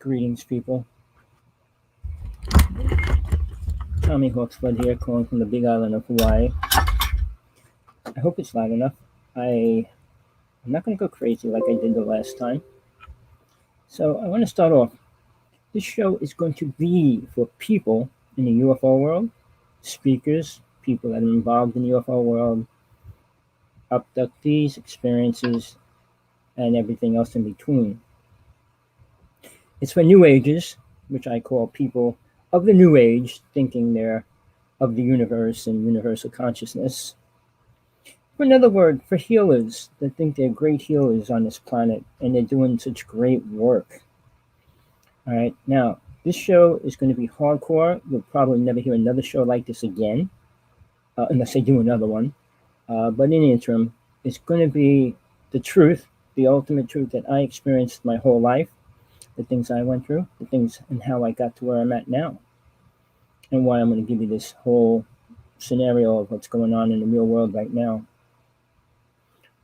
Greetings, people. Tommy Hawksflood here, calling from the Big Island of Hawaii. I hope it's loud enough. I'm not going to go crazy like I did the last time. So I want to start off. This show is going to be for people in the UFO world, speakers, people that are involved in the UFO world, abductees, experiences, and everything else in between. It's for New Agers, which I call people of the New Age, thinking they're of the universe and universal consciousness. For another word, for healers that think they're great healers on this planet and they're doing such great work. All right, now this show is going to be hardcore. You'll probably never hear another show like this again, unless I do another one. But in the interim, it's going to be the truth, the ultimate truth that I experienced my whole life, the things I went through, the things and how I got to where I'm at now, and why I'm going to give you this whole scenario of what's going on in the real world right now.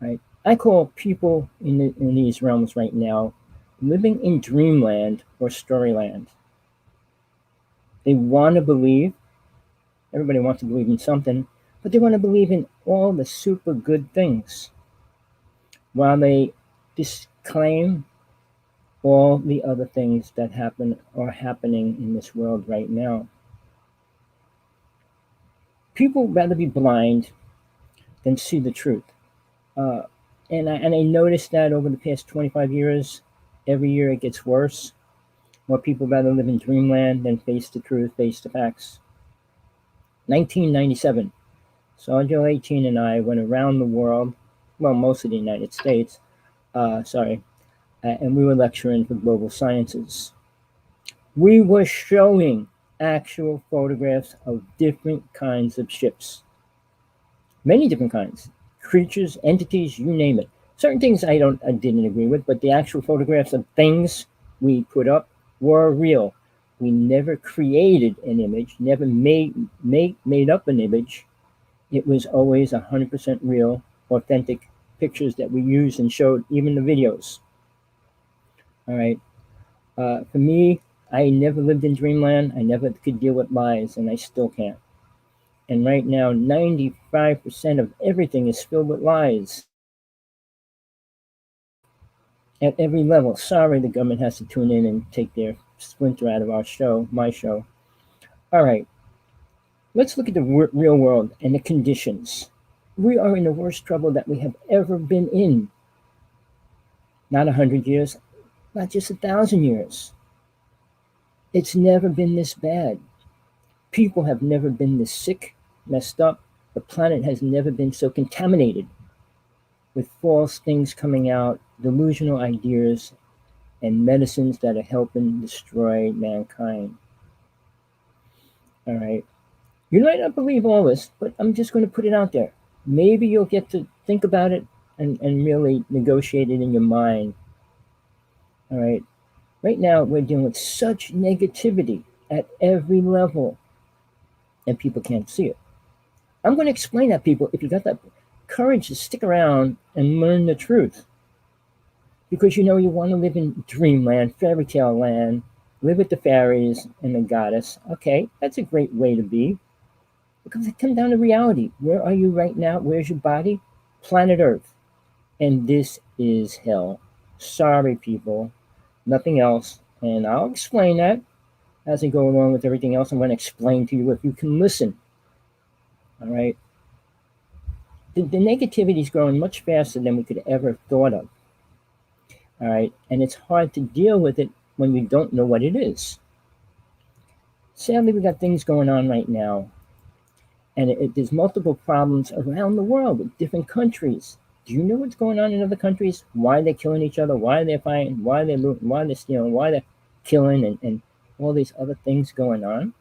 Right? I call people in these realms right now living in dreamland or storyland. They want to believe, everybody wants to believe in something, but they want to believe in all the super good things while they disclaim all the other things that are happening in this world right now. People rather be blind than see the truth. And I noticed that over the past 25 years, every year it gets worse. More people rather live in dreamland than face the truth, face the facts. 1997, Sergio 18 and I went around the world, well, most of the United States, and we were lecturing for global sciences. We were showing actual photographs of different kinds of ships. Many different kinds. Creatures, entities, you name it. Certain things I didn't agree with, but the actual photographs of things we put up were real. We never created an image, never made up an image. It was always 100% real, authentic pictures that we used and showed, even the videos. All right. For me, I never lived in dreamland. I never could deal with lies, and I still can't. And right now, 95% of everything is filled with lies. At every level. Sorry, the government has to tune in and take their splinter out of our show, my show. All right. Let's look at the real world and the conditions. We are in the worst trouble that we have ever been in. Not 100 years, not just 1,000 years. It's never been this bad. People have never been this sick, messed up. The planet has never been so contaminated with false things coming out, delusional ideas, and medicines that are helping destroy mankind. All right. You might not believe all this, but I'm just going to put it out there. Maybe you'll get to think about it and really negotiate it in your mind. All right. Right now, we're dealing with such negativity at every level, and people can't see it. I'm going to explain that, people, if you got that courage to stick around and learn the truth. Because you want to live in dreamland, fairy tale land, live with the fairies and the goddess. Okay, that's a great way to be. Because it comes down to reality. Where are you right now? Where's your body? Planet Earth. And this is hell. Sorry, people. Nothing else. And I'll explain that as I go along with everything else. I'm going to explain to you if you can listen. All right. The negativity is growing much faster than we could ever have thought of. All right. And it's hard to deal with it when you don't know what it is. Sadly, we got things going on right now. And there's multiple problems around the world with different countries. Do you know what's going on in other countries? Why they're killing each other? Why they're fighting? Why they're looting? Why they're stealing? Why they're killing? And all these other things going on?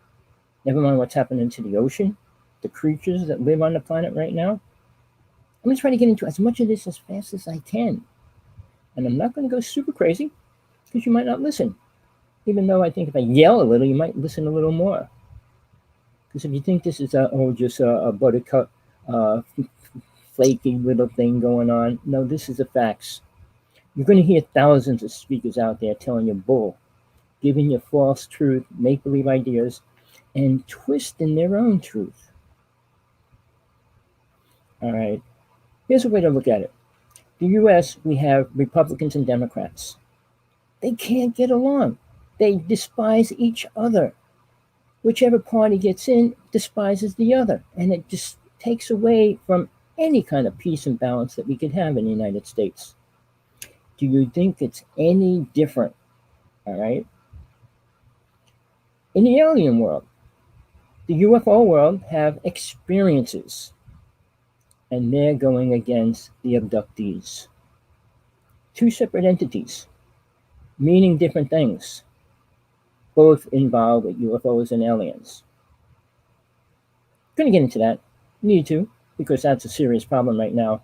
Never mind what's happening to the ocean, the creatures that live on the planet right now. I'm going to try to get into as much of this as fast as I can. And I'm not going to go super crazy because you might not listen. Even though I think if I yell a little, you might listen a little more. Because if you think this is just a buttercup, flaky little thing going on, no, this is the facts. You're going to hear thousands of speakers out there telling you bull. giving you false truth, make believe ideas, and twisting their own truth. All right. Here's a way to look at it. The US, we have Republicans and Democrats. They can't get along. They despise each other. Whichever party gets in despises the other. And it just takes away from any kind of peace and balance that we could have in the United States. Do you think it's any different? All right. In the alien world, the UFO world have experiences, and they're going against the abductees. Two separate entities, meaning different things, both involved with UFOs and aliens. Gonna get into that. Need to, because that's a serious problem right now.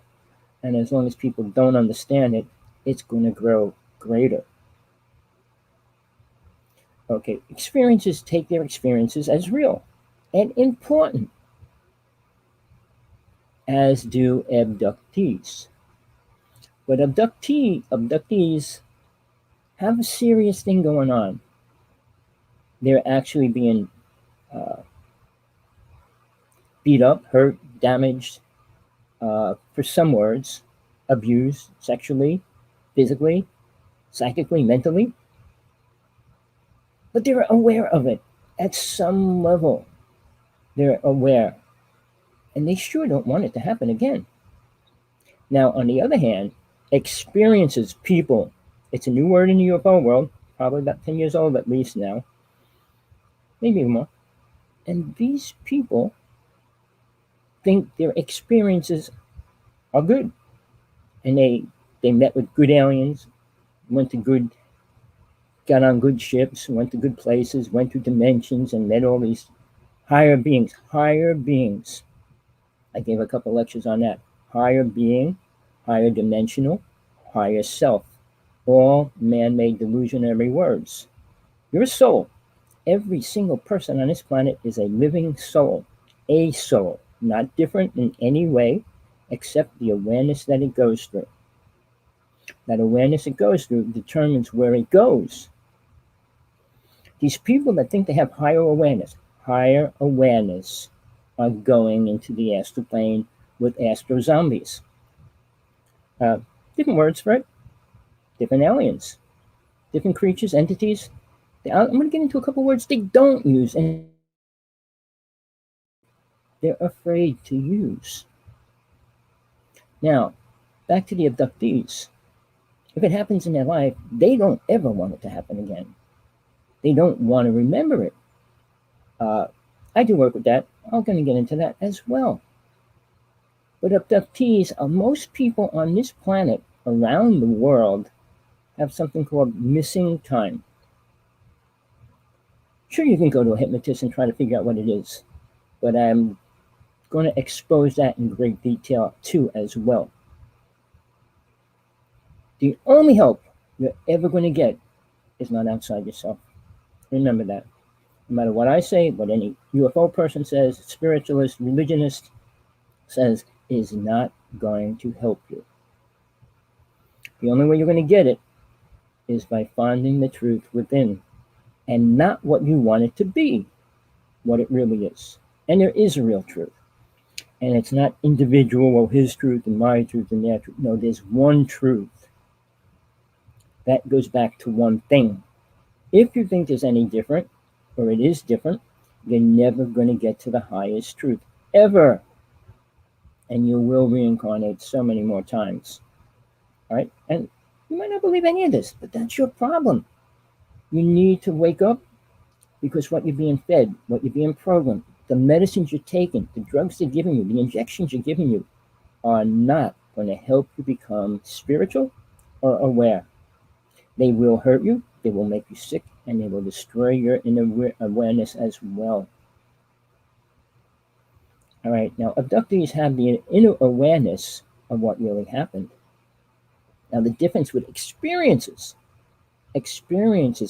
And as long as people don't understand it, it's going to grow greater. Okay, experiences take their experiences as real and important, as do abductees. But abductees have a serious thing going on. They're actually being beat up, hurt, damaged, for some words, abused sexually, physically, psychically, mentally. But they're aware of it at some level. They're aware. And they sure don't want it to happen again. Now, on the other hand, experiences, people, it's a new word in the UFO world, probably about 10 years old at least now, maybe more. And these people think their experiences are good. And they met with good aliens, got on good ships, went to good places, went to dimensions, and met all these higher beings. Higher beings. I gave a couple lectures on that. Higher being, higher dimensional, higher self. All man-made delusionary words. You're a soul. Every single person on this planet is a living soul. A soul. Not different in any way except the awareness that it goes through. That awareness it goes through determines where it goes. These people that think they have higher awareness are going into the astral plane with astro zombies. Different words for it, different aliens, different creatures, entities. I'm going to get into a couple words they don't use and they're afraid to use. Now, back to the abductees. If it happens in their life, they don't ever want it to happen again. They don't want to remember it. I do work with that. I'm going to get into that as well. But abductees are most people on this planet around the world have something called missing time. Sure, you can go to a hypnotist and try to figure out what it is, but I'm going to expose that in great detail too as well. The only help you're ever going to get is not outside yourself. Remember that. No matter what I say, what any UFO person says, spiritualist, religionist says, is not going to help you. The only way you're going to get it is by finding the truth within and not what you want it to be, what it really is. And there is a real truth. And it's not individual, well, his truth and my truth and their truth. No, there's one truth. That goes back to one thing. If you think there's any different, or it is different, you're never going to get to the highest truth, ever. And you will reincarnate so many more times. All right? And you might not believe any of this, but that's your problem. You need to wake up because what you're being fed, what you're being programmed, the medicines you're taking, the drugs they're giving you, the injections you're giving you are not going to help you become spiritual or aware. They will hurt you, they will make you sick, and they will destroy your inner awareness as well. All right, now abductees have the inner awareness of what really happened. Now, the difference with experiences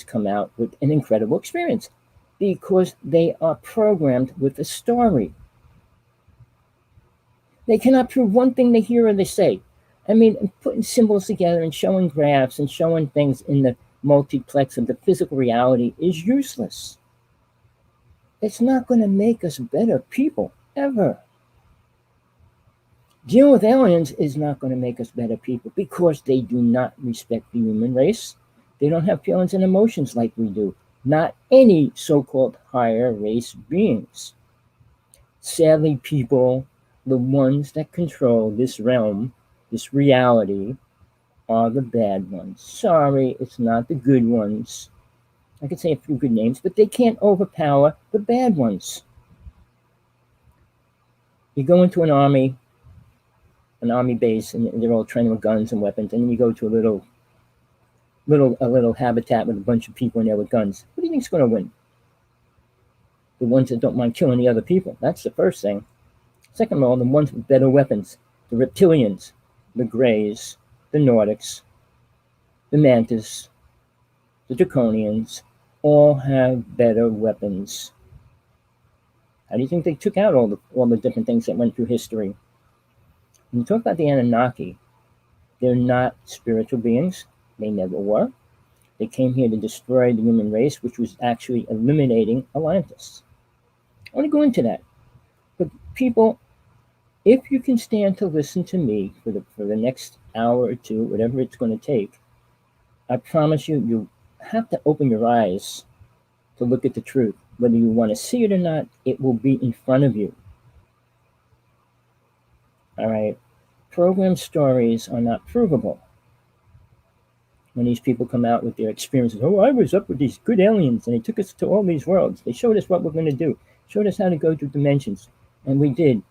come out with an incredible experience because they are programmed with a story. They cannot prove one thing they hear or they say. I mean, putting symbols together and showing graphs and showing things in the multiplex of the physical reality is useless. It's not going to make us better people, ever. Dealing with aliens is not going to make us better people because they do not respect the human race. They don't have feelings and emotions like we do. Not any so-called higher race beings. Sadly, people, the ones that control this realm, this reality, are the bad ones. Sorry, it's not the good ones. I could say a few good names, but they can't overpower the bad ones. You go into an army base, and they're all trained with guns and weapons, and then you go to a little habitat with a bunch of people in there with guns. What do you think's going to win? The ones that don't mind killing the other people. That's the first thing. Second of all, the ones with better weapons, the reptilians, the Greys, the Nordics, the Mantis, the Draconians, all have better weapons. How do you think they took out all the different things that went through history? When you talk about the Anunnaki, they're not spiritual beings. They never were. They came here to destroy the human race, which was actually eliminating Atlantis. I want to go into that. But people, if you can stand to listen to me for the next hour or two, whatever it's going to take, I promise you, you have to open your eyes to look at the truth. Whether you want to see it or not, it will be in front of you. All right? Program stories are not provable. When these people come out with their experiences, oh, I was up with these good aliens, and they took us to all these worlds. They showed us what we're going to do, showed us how to go through dimensions, and we did.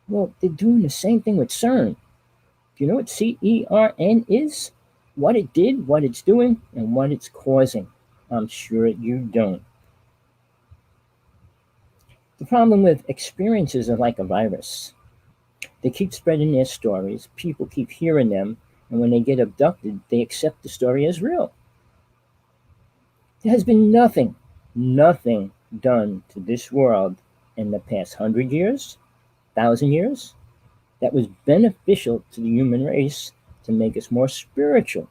Well, they're doing the same thing with CERN. Do you know what CERN is? What it did, what it's doing, and what it's causing? I'm sure you don't. The problem with experiences are like a virus. They keep spreading their stories. People keep hearing them. And when they get abducted, they accept the story as real. There has been nothing done to this world in the past 100 years, 1,000 years, that was beneficial to the human race to make us more spiritual.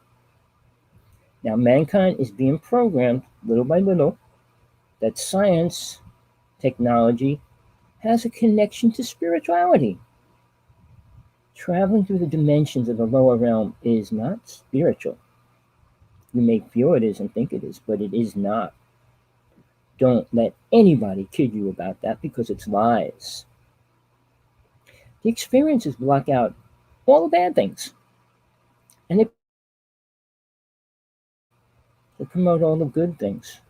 Now, mankind is being programmed little by little that science, technology, has a connection to spirituality. Traveling through the dimensions of the lower realm is not spiritual. You may feel it is and think it is, but it is not. Don't let anybody kid you about that because it's lies. The experiences block out all the bad things, and they promote all the good things,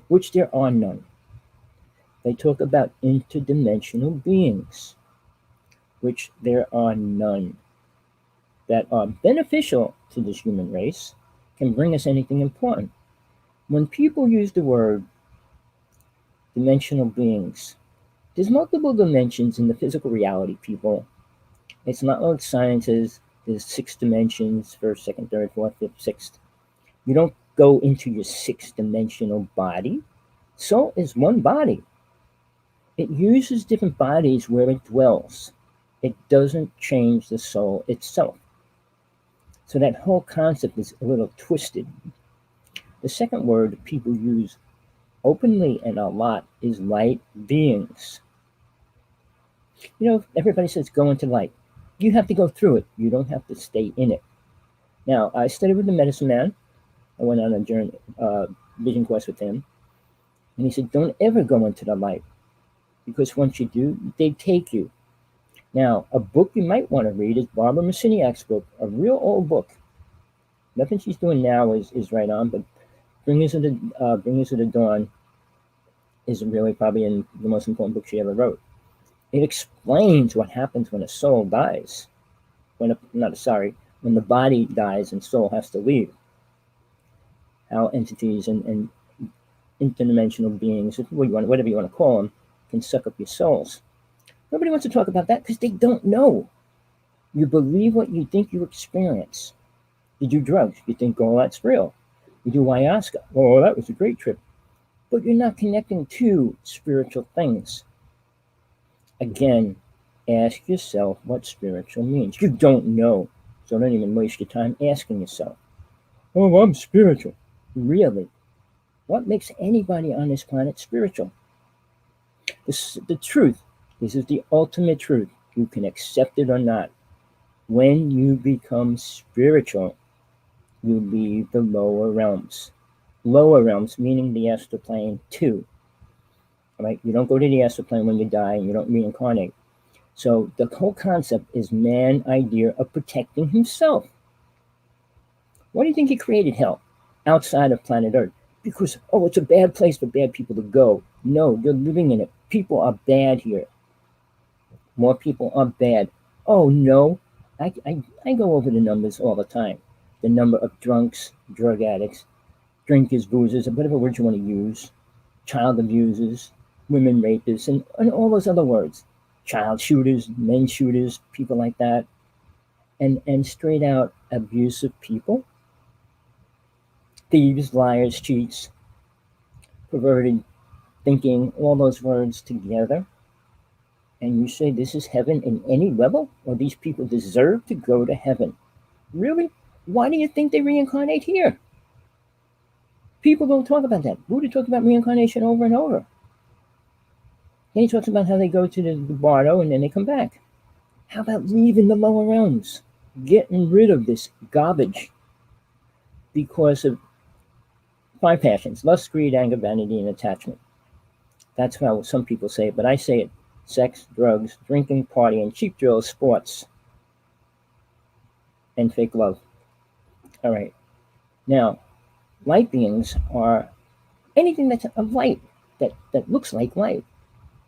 which there are none. They talk about interdimensional beings, which there are none, that are beneficial to this human race, can bring us anything important. When people use the word dimensional beings, there's multiple dimensions in the physical reality, people. It's not like sciences, there's 6 dimensions, first, second, third, fourth, fifth, sixth. You don't go into your 6-dimensional body. Soul is one body. It uses different bodies where it dwells. It doesn't change the soul itself. So that whole concept is a little twisted. The second word people use openly and a lot is light beings. You know, everybody says go into light. You have to go through it. You don't have to stay in it. Now, I studied with the medicine man. I went on a journey, vision quest with him. And he said, don't ever go into the light. Because once you do, they take you. Now, a book you might want to read is Barbara Marciniak's book, a real old book. Nothing she's doing now is right on, but Bringers of the Dawn is really probably the most important book she ever wrote. It explains what happens when a soul dies. When the body dies and soul has to leave. How entities and interdimensional beings, whatever you want to call them, can suck up your souls. Nobody wants to talk about that because they don't know. You believe what you think you experience. You do drugs, you think, oh, that's real. You do ayahuasca, oh, that was a great trip. But you're not connecting to spiritual things. Again, ask yourself what spiritual means. You don't know, so don't even waste your time asking yourself. Oh, I'm spiritual. Really, what makes anybody on this planet spiritual? The truth, this is the ultimate truth. You can accept it or not. When you become spiritual, you leave the lower realms. Lower realms, meaning the astral plane, too. Right? You don't go to the astral plane when you die, and you don't reincarnate. So the whole concept is man's idea of protecting himself. Why do you think he created hell outside of planet Earth? Because, oh, it's a bad place for bad people to go. No, you're living in it. People are bad here. More people are bad. Oh, no. I go over the numbers all the time. The number of drunks, drug addicts, drinkers, boozers, whatever word you want to use, child abusers, women rapists, and all those other words. Child shooters, men shooters, people like that. And straight out abusive people, thieves, liars, cheats, perverted thinking, all those words together. And you say this is heaven in any level, or these people deserve to go to heaven. Really? Why do you think they reincarnate here? People don't talk about that. Buddha talked about reincarnation over and over. And he talks about how they go to the bardo and then they come back. How about leaving the lower realms? Getting rid of this garbage because of 5 passions: lust, greed, anger, vanity, and attachment. That's how some people say it, but I say it: sex, drugs, drinking, partying, cheap thrills, sports, and fake love. All right. Now, light beings are anything that's of light, that looks like light.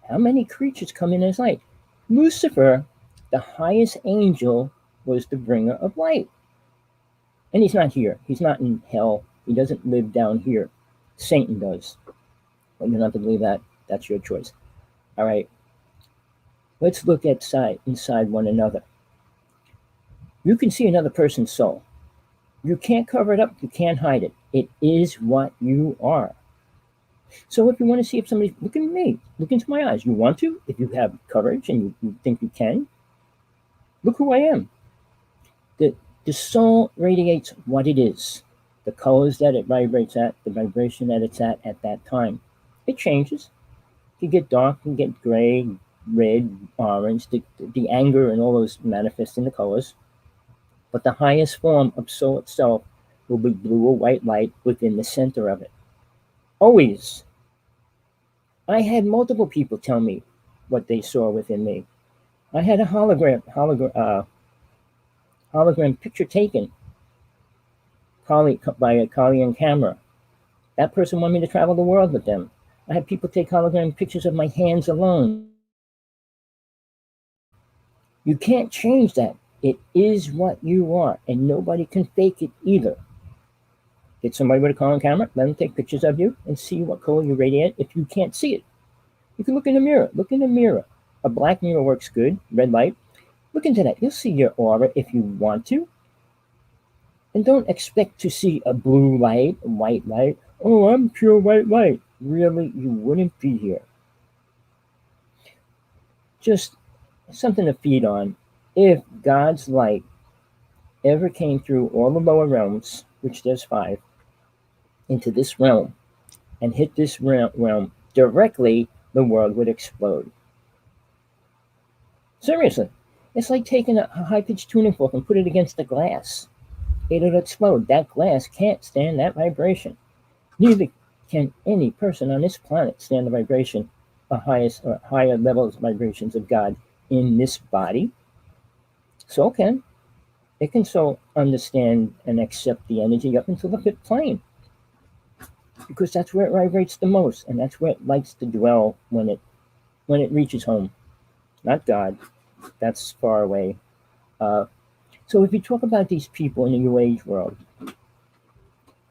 How many creatures come in as light? Lucifer, the highest angel, was the bringer of light. And he's not here. He's not in hell. He doesn't live down here. Satan does. But you don't have to believe that. That's your choice. All right. Let's look inside one another. You can see another person's soul. You can't cover it up. You can't hide it. It is what you are. So if you want to see if somebody, look at me, look into my eyes. You want to, if you have courage and you think you can, look who I am. The soul radiates what it is, the colors that it vibrates at, the vibration that it's at that time. It changes. It can get dark, it can get gray, red, orange. The anger and all those manifest in the colors. But the highest form of soul itself will be blue or white light within the center of it. Always. I had multiple people tell me what they saw within me. I had a hologram picture taken by a Kalian camera. That person wanted me to travel the world with them. I had people take hologram pictures of my hands alone. You can't change that. It is what you are, and nobody can fake it either. Get somebody with a Kalian camera, let them take pictures of you, and see what color you radiate if you can't see it. You can look in the mirror. Look in the mirror. A black mirror works good, red light. Look into that. You'll see your aura if you want to. And don't expect to see a blue light, a white light. Oh, I'm pure white light. Really, you wouldn't be here. Just something to feed on. If God's light ever came through all the lower realms, which there's 5, into this realm, and hit this realm directly, the world would explode. Seriously. It's like taking a high-pitched tuning fork and put it against the glass. It'll explode. That glass can't stand that vibration. Neither can any person on this planet stand the vibration of higher levels of vibrations of God in this body. Soul can. It can so understand and accept the energy up until the 5th plane. Because that's where it vibrates the most, and that's where it likes to dwell when it reaches home. Not God. That's far away. So if you talk about these people in the New Age world,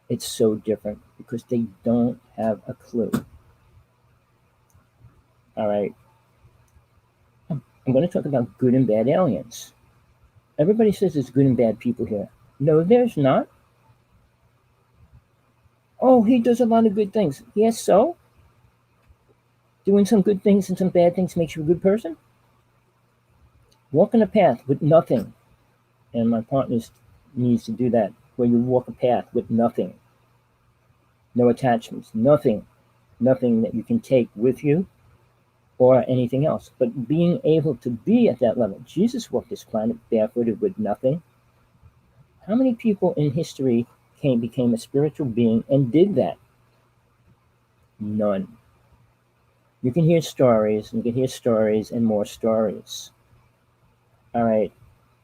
it's so different because they don't have a clue. All right. I'm going to talk about good and bad aliens. Everybody says there's good and bad people here. No, there's not. Oh, he does a lot of good things. Yes, so? Doing some good things and some bad things makes you a good person? Walking a path with nothing. And my partner needs to do that, where you walk a path with nothing. no attachments, nothing that you can take with you or anything else. But being able to be at that level, Jesus walked this planet barefooted with nothing. How many people in history became a spiritual being and did that? None. You can hear stories, and more stories. All right,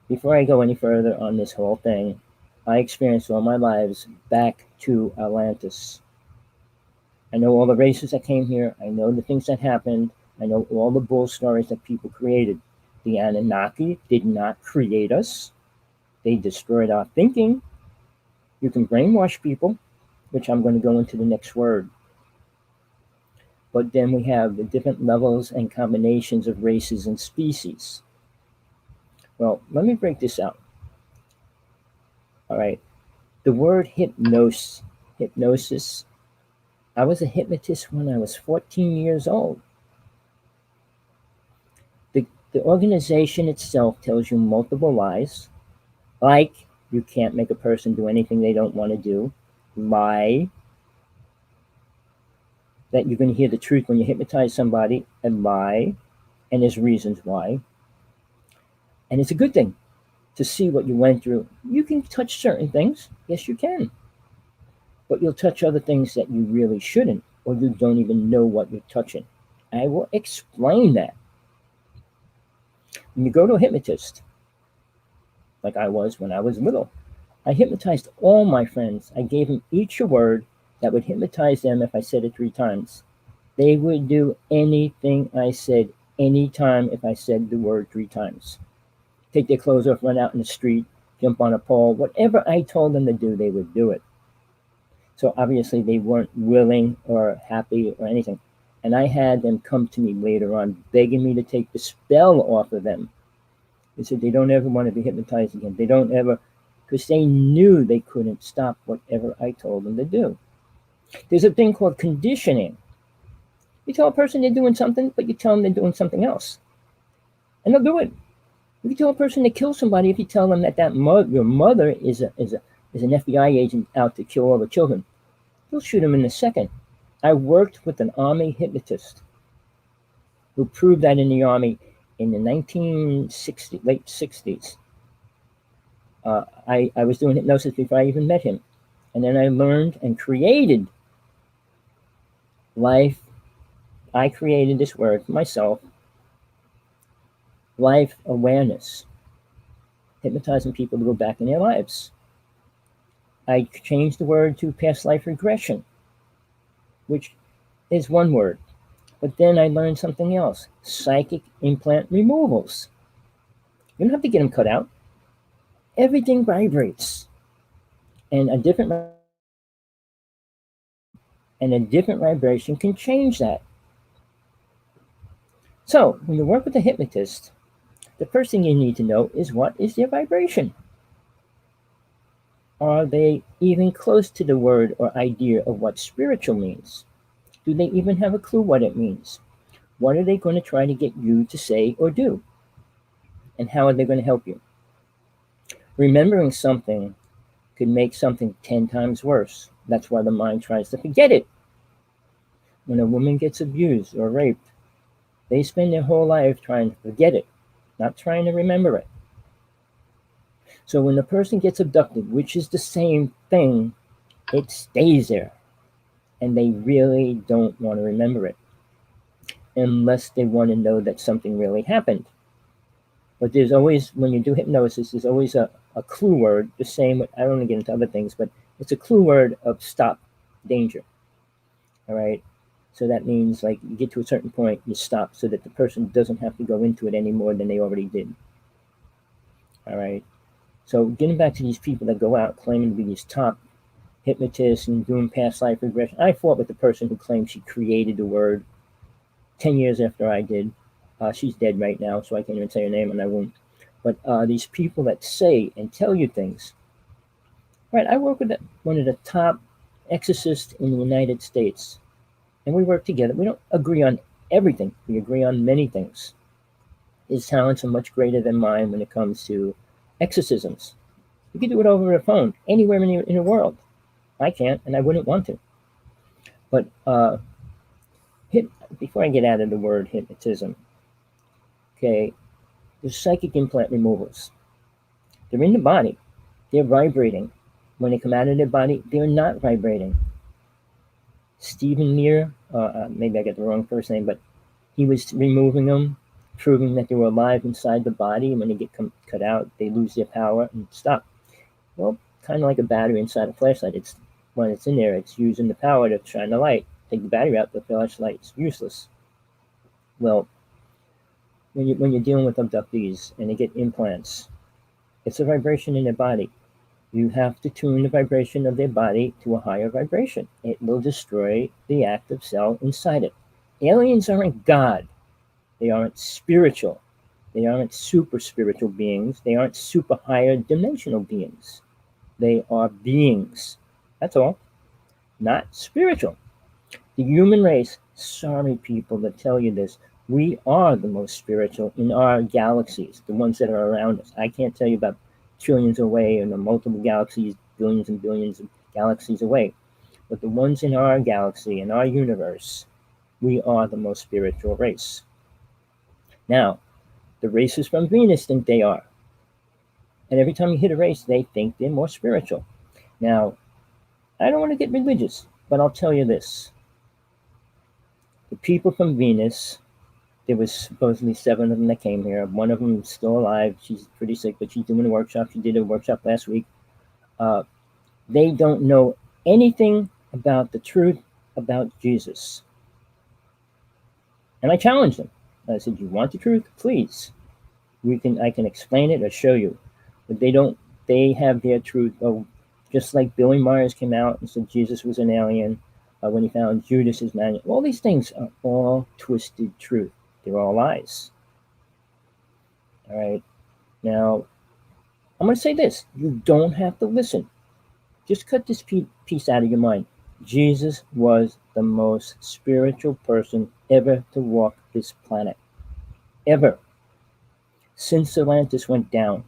before I go any further on this whole thing, I experienced all my lives back to Atlantis. I know all the races that came here. I know the things that happened. I know all the bull stories that people created. The Anunnaki did not create us. They destroyed our thinking. You can brainwash people, which I'm going to go into the next word. But then we have the different levels and combinations of races and species. Well, let me break this out. All right. The word hypnosis. I was a hypnotist when I was 14 years old. The organization itself tells you multiple lies, like you can't make a person do anything they don't want to do, lie, that you're going to hear the truth when you hypnotize somebody, and lie, and there's reasons why. And it's a good thing to see what you went through. You can touch certain things, yes you can, but you'll touch other things that you really shouldn't, or you don't even know what you're touching. I will explain that. When you go to a hypnotist, like I was when I was little, I hypnotized all my friends. I gave them each a word that would hypnotize them if I said it 3 times. They would do anything I said anytime if I said the word 3 times. Take their clothes off, run out in the street, jump on a pole, whatever I told them to do, they would do it. So obviously they weren't willing or happy or anything. And I had them come to me later on, begging me to take the spell off of them. They said they don't ever want to be hypnotized again. They don't ever, because they knew they couldn't stop whatever I told them to do. There's a thing called conditioning. You tell a person they're doing something, but you tell them they're doing something else. And they'll do it. You can tell a person to kill somebody if you tell them that your mother is an FBI agent out to kill all the children. They'll shoot him in a second. I worked with an Army hypnotist who proved that in the Army in the late 60s. I was doing hypnosis before I even met him. And then I learned and created life. I created this word for myself, life awareness, hypnotizing people to go back in their lives. I changed the word to past life regression, which is one word. But then I learned something else, psychic implant removals. You don't have to get them cut out. Everything vibrates. And a different vibration can change that. So when you work with a hypnotist, the first thing you need to know is, what is their vibration? Are they even close to the word or idea of what spiritual means? Do they even have a clue what it means? What are they going to try to get you to say or do? And how are they going to help you? Remembering something could make something 10 times worse. That's why the mind tries to forget it. When a woman gets abused or raped, they spend their whole life trying to forget it, not trying to remember it. So when the person gets abducted, which is the same thing, it stays there. And they really don't want to remember it, unless they want to know that something really happened. But there's always, when you do hypnosis, there's always a clue word, the same, I don't want to get into other things, but it's a clue word of stop, danger. All right? So that means, like, you get to a certain point, you stop, so that the person doesn't have to go into it any more than they already did. All right? So getting back to these people that go out claiming to be these top hypnotists and doing past life regression. I fought with the person who claimed she created the word 10 years after I did. She's dead right now, so I can't even say her name, and I won't. But these people that say and tell you things. Right, I work with one of the top exorcists in the United States, and we work together. We don't agree on everything. We agree on many things. His talents are much greater than mine when it comes to exorcisms. You can do it over the phone, anywhere in the world. I can't, and I wouldn't want to. But before I get out of the word hypnotism, okay, there's psychic implant removals. They're in the body. They're vibrating. When they come out of their body, they're not vibrating. Stephen Lear, maybe I got the wrong first name, but he was removing them, proving that they were alive inside the body. And when they get cut out, they lose their power and stop. Well, kind of like a battery inside a flashlight. It's when it's in there, it's using the power to shine the light. Take the battery out, the flashlight's useless. Well, when you're dealing with abductees and they get implants, it's a vibration in their body. You have to tune the vibration of their body to a higher vibration. It will destroy the active cell inside it. Aliens aren't God. They aren't spiritual. They aren't super spiritual beings. They aren't super higher dimensional beings. They are beings. That's all. Not spiritual. The human race, sorry people that tell you this, we are the most spiritual in our galaxies, the ones that are around us. I can't tell you about trillions away and the multiple galaxies, billions and billions of galaxies away. But the ones in our galaxy, in our universe, we are the most spiritual race. Now, the races from Venus think they are. And every time you hit a race, they think they're more spiritual. Now, I don't want to get religious, but I'll tell you this. The people from Venus, there was supposedly 7 of them that came here. One of them is still alive. She's pretty sick, but she's doing a workshop. She did a workshop last week. They don't know anything about the truth about Jesus. And I challenged them. I said, you want the truth? Please. I can explain it or show you. But they have their truth. Oh, just like Billy Myers came out and said Jesus was an alien when he found Judas's manual. All these things are all twisted truth. They're all lies. All right. Now, I'm going to say this. You don't have to listen. Just cut this piece out of your mind. Jesus was the most spiritual person ever to walk this planet. Ever. Since Atlantis went down,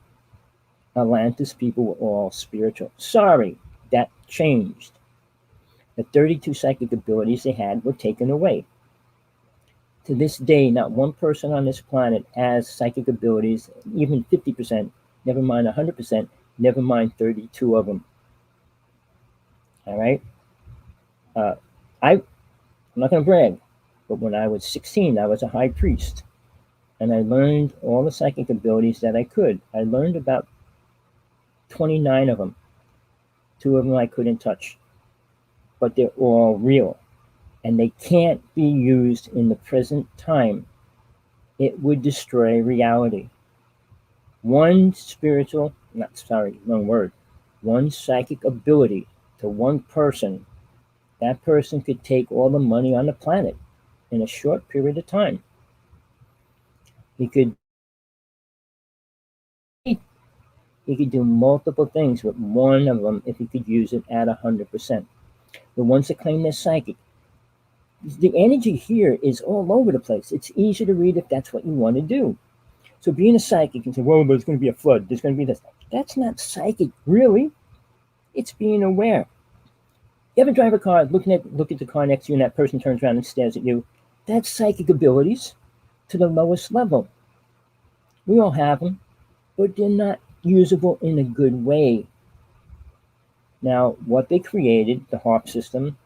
Atlantis people were all spiritual. Sorry, that changed. The 32 psychic abilities they had were taken away. To this day, not one person on this planet has psychic abilities, even 50%, never mind 100%, never mind 32 of them. All right? I'm not going to brag, but when I was 16, I was a high priest. And I learned all the psychic abilities that I could. I learned about 29 of them. 2 of them I couldn't touch. But they're all real. And they can't be used in the present time. It would destroy reality. One psychic ability to one person, that person could take all the money on the planet in a short period of time. He could do multiple things with one of them if he could use it at 100%. The ones that claim they're psychic, the energy here is all over the place. It's easy to read if that's what you want to do. So being a psychic and say, well, there's going to be a flood, there's going to be this. That's not psychic, really. It's being aware. You ever drive a car, look at the car next to you, and that person turns around and stares at you? That's psychic abilities to the lowest level. We all have them, but they're not usable in a good way. Now, what they created, the HAARP system,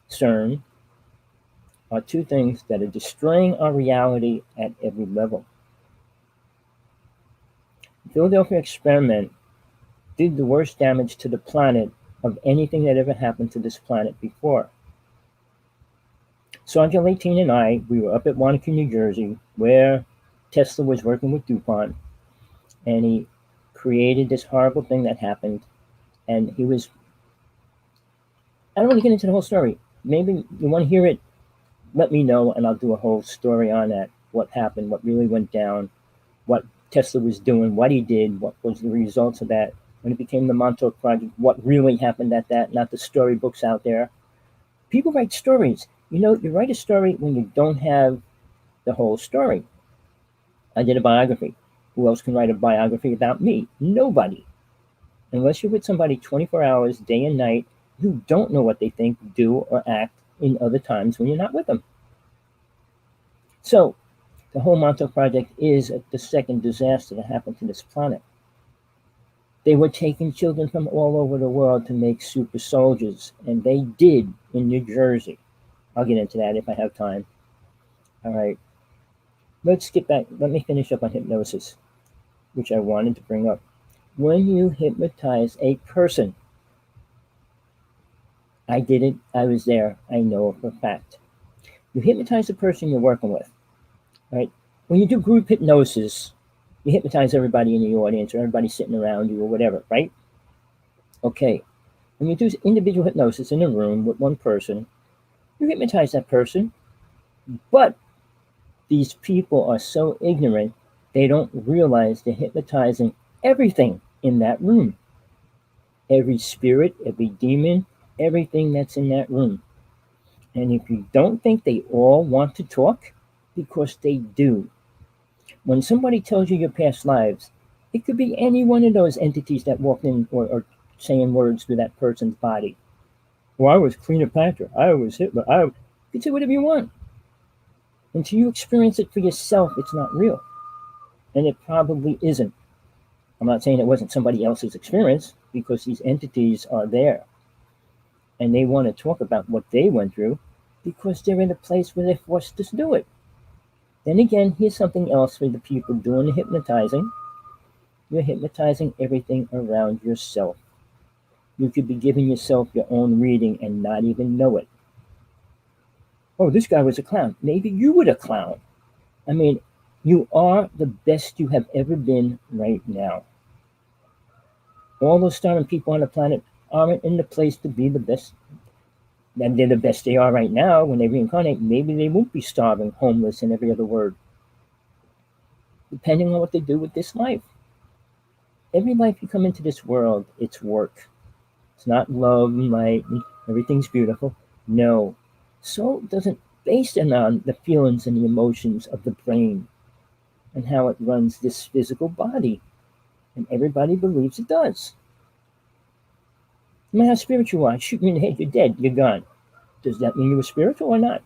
CERN, are 2 things that are destroying our reality at every level. The Philadelphia experiment did the worst damage to the planet of anything that ever happened to this planet before. Sergeant Latine and I, we were up at Wanacue, New Jersey, where Tesla was working with DuPont, and he created this horrible thing that happened. And he was, I don't want to get into the whole story. Maybe you want to hear it, let me know, and I'll do a whole story on that, what happened, what really went down, what Tesla was doing, what he did, what was the results of that. When it became the Montauk Project, what really happened at that, not the storybooks out there. People write stories. You write a story when you don't have the whole story. I did a biography. Who else can write a biography about me? Nobody. Unless you're with somebody 24 hours, day and night, who don't know what they think, do, or act in other times when you're not with them. So the whole Montauk Project is the second disaster that happened to this planet. They were taking children from all over the world to make super soldiers, and they did in New Jersey. I'll get into that if I have time. All right. Let's get back. Let me finish up on hypnosis, which I wanted to bring up. When you hypnotize a person, I did it, I was there, I know for a fact. You hypnotize the person you're working with, right? When you do group hypnosis, you hypnotize everybody in the audience or everybody sitting around you or whatever, right? Okay. When you do individual hypnosis in a room with one person, you hypnotize that person, but these people are so ignorant, they don't realize they're hypnotizing everything in that room. Every spirit, every demon, everything that's in that room. And if you don't think they all want to talk, because they do. When somebody tells you your past lives, it could be any one of those entities that walked in or saying words through that person's body. Well, I was Cleopatra. I was Hitler. You can say whatever you want. Until you experience it for yourself, it's not real. And it probably isn't. I'm not saying it wasn't somebody else's experience, because these entities are there. And they want to talk about what they went through because they're in a place where they're forced to do it. Then again, here's something else for the people doing the hypnotizing. You're hypnotizing everything around yourself. You could be giving yourself your own reading and not even know it. Oh, this guy was a clown. Maybe you were a clown. I mean, you are the best you have ever been right now. All those starving people on the planet aren't in the place to be the best. And they're the best they are right now. When they reincarnate, maybe they won't be starving, homeless, and every other word. Depending on what they do with this life. Every life you come into this world, it's work. It's not love and light and everything's beautiful. No. Soul doesn't base it on the feelings and the emotions of the brain and how it runs this physical body. And everybody believes it does. No matter how spiritual you are, shoot you in the head, you're dead, you're gone. Does that mean you were spiritual or not?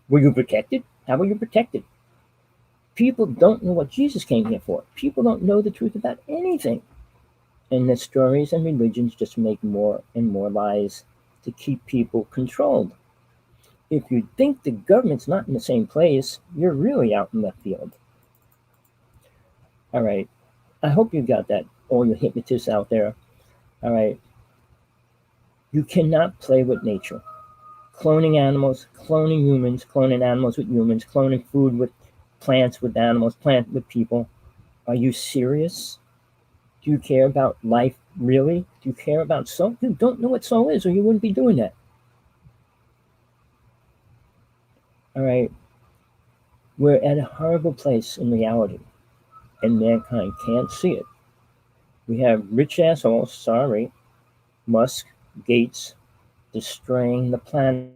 Were you protected? How were you protected? People don't know what Jesus came here for. People don't know the truth about anything. And the stories and religions just make more and more lies to keep people controlled. If you think the government's not in the same place, you're really out in left field. All right. I hope you got that, all you hypnotists out there. All right. You cannot play with nature. Cloning animals, cloning humans, cloning animals with humans, cloning food with plants with animals, plant with people. Are you serious? Do you care about life really? Do you care about soul? You don't know what soul is, or you wouldn't be doing that. All right. We're at a horrible place in reality, and mankind can't see it. We have rich assholes, sorry, Musk, Gates, destroying the planet.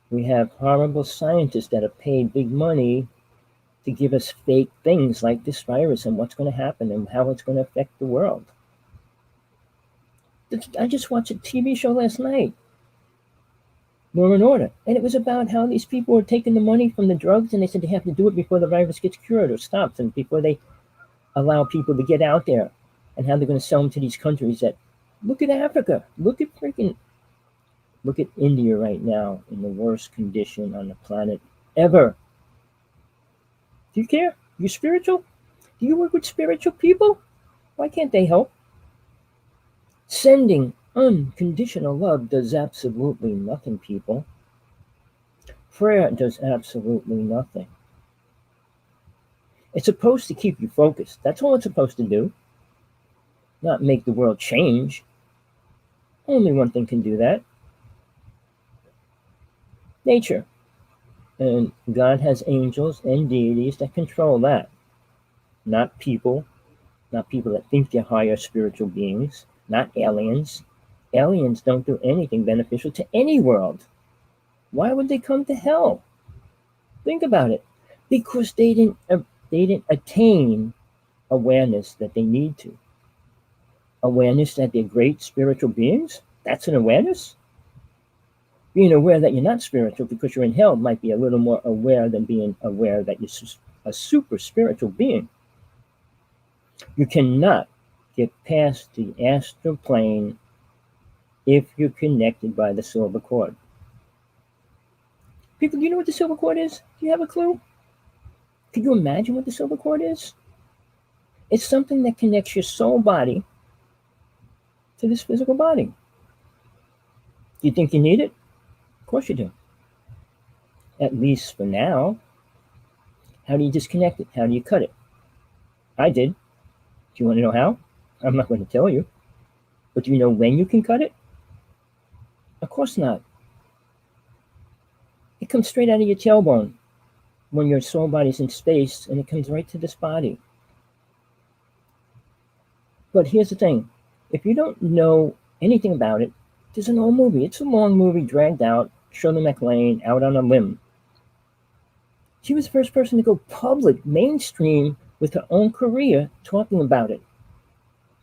We have horrible scientists that are paid big money to give us fake things like this virus and what's going to happen and how it's going to affect the world. I just watched a TV show last night, Law and Order, and it was about how these people were taking the money from the drugs, and they said they have to do it before the virus gets cured or stopped, and before they allow people to get out there, and how they're going to sell them to these countries that, look at Africa, look at India right now in the worst condition on the planet ever. Do you care? You spiritual? Do you work with spiritual people? Why can't they help? Sending unconditional love does absolutely nothing, people. Prayer does absolutely nothing. It's supposed to keep you focused. That's all it's supposed to do. Not make the world change. Only one thing can do that. Nature. And God has angels and deities that control that. Not people that think they're higher spiritual beings, not aliens. Aliens don't do anything beneficial to any world. Why would they come to hell? Think about it. Because they didn't attain awareness that they need to. Awareness that they're great spiritual beings? That's an awareness? Being aware that you're not spiritual because you're in hell might be a little more aware than being aware that you're a super spiritual being. You cannot get past the astral plane if you're connected by the silver cord. People, do you know what the silver cord is? Do you have a clue? Could you imagine what the silver cord is? It's something that connects your soul body to this physical body. Do you think you need it? Of course you do. At least for now. How do you disconnect it? How do you cut it? I did. Do you want to know how? I'm not going to tell you. But do you know when you can cut it? Of course not. It comes straight out of your tailbone when your soul body's in space, and it comes right to this body. But here's the thing. If you don't know anything about it, there's an old movie. It's a long movie, dragged out. Shirley MacLaine, out on a limb. She was the first person to go public, mainstream, with her own career, talking about it.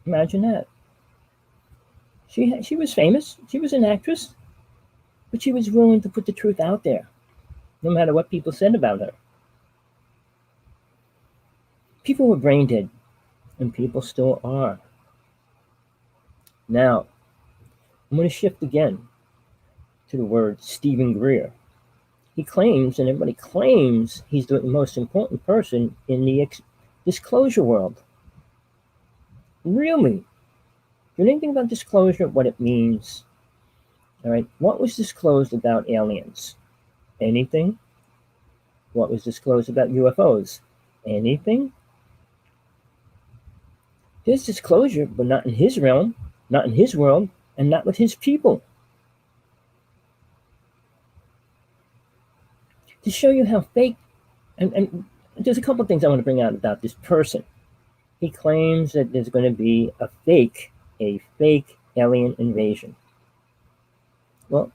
Imagine that. She was famous. She was an actress. But she was willing to put the truth out there, no matter what people said about her. People were brain dead, and people still are. Now, I'm going to shift again to the word Stephen Greer. He claims, and everybody claims, he's the most important person in the disclosure world. Really? Do you know anything about disclosure, what it means? All right, what was disclosed about aliens? Anything? What was disclosed about UFOs? Anything? There's disclosure, but not in his realm, not in his world, and not with his people. To show you how fake, and there's a couple of things I want to bring out about this person. He claims that there's going to be a fake alien invasion. Well,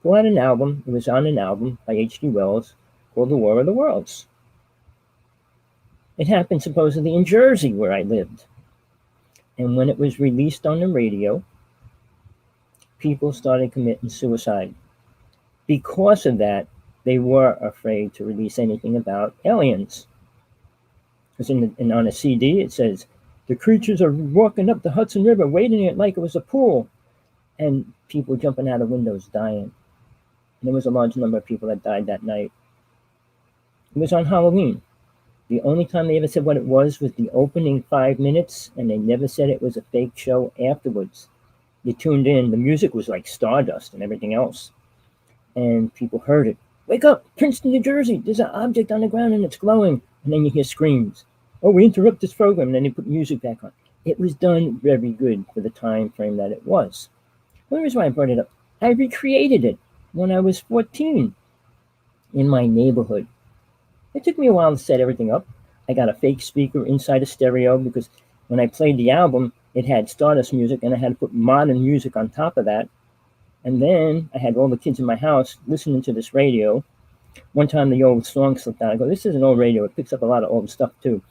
go out an album. It was on an album by H.G. Wells called The War of the Worlds. It happened supposedly in Jersey, where I lived. And when it was released on the radio, people started committing suicide. Because of that, they were afraid to release anything about aliens. Because on a CD, it says, the creatures are walking up the Hudson River, wading it like it was a pool. And people jumping out of windows, dying. And there was a large number of people that died that night. It was on Halloween. The only time they ever said what it was the opening 5 minutes, and they never said it was a fake show afterwards. You tuned in, the music was like Stardust and everything else. And people heard it. Wake up, Princeton, New Jersey, there's an object on the ground and it's glowing. And then you hear screams. Oh, we interrupt this program, and then they put music back on. It was done very good for the time frame that it was. The reason why I brought it up, I recreated it when I was 14 in my neighborhood. It took me a while to set everything up. I got a fake speaker inside a stereo because when I played the album, it had Stardust music, and I had to put modern music on top of that. And then I had all the kids in my house listening to this radio. One time the old song slipped out. I go, this is an old radio. It picks up a lot of old stuff too.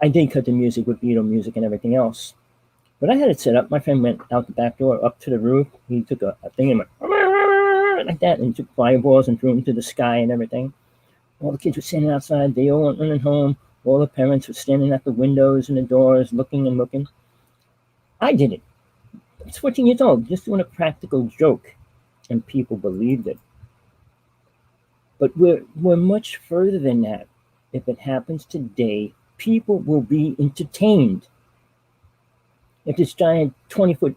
I did cut the music with Beatle music and everything else. But I had it set up. My friend went out the back door up to the roof. He took a thing and went like that, and took fireballs and threw them to the sky and everything. All the kids were standing outside. They all went running home. All the parents were standing at the windows and the doors looking and looking. I did it. I was 14 years old, just doing a practical joke, and people believed it. But we're much further than that. If it happens today, people will be entertained. If this giant 20-foot,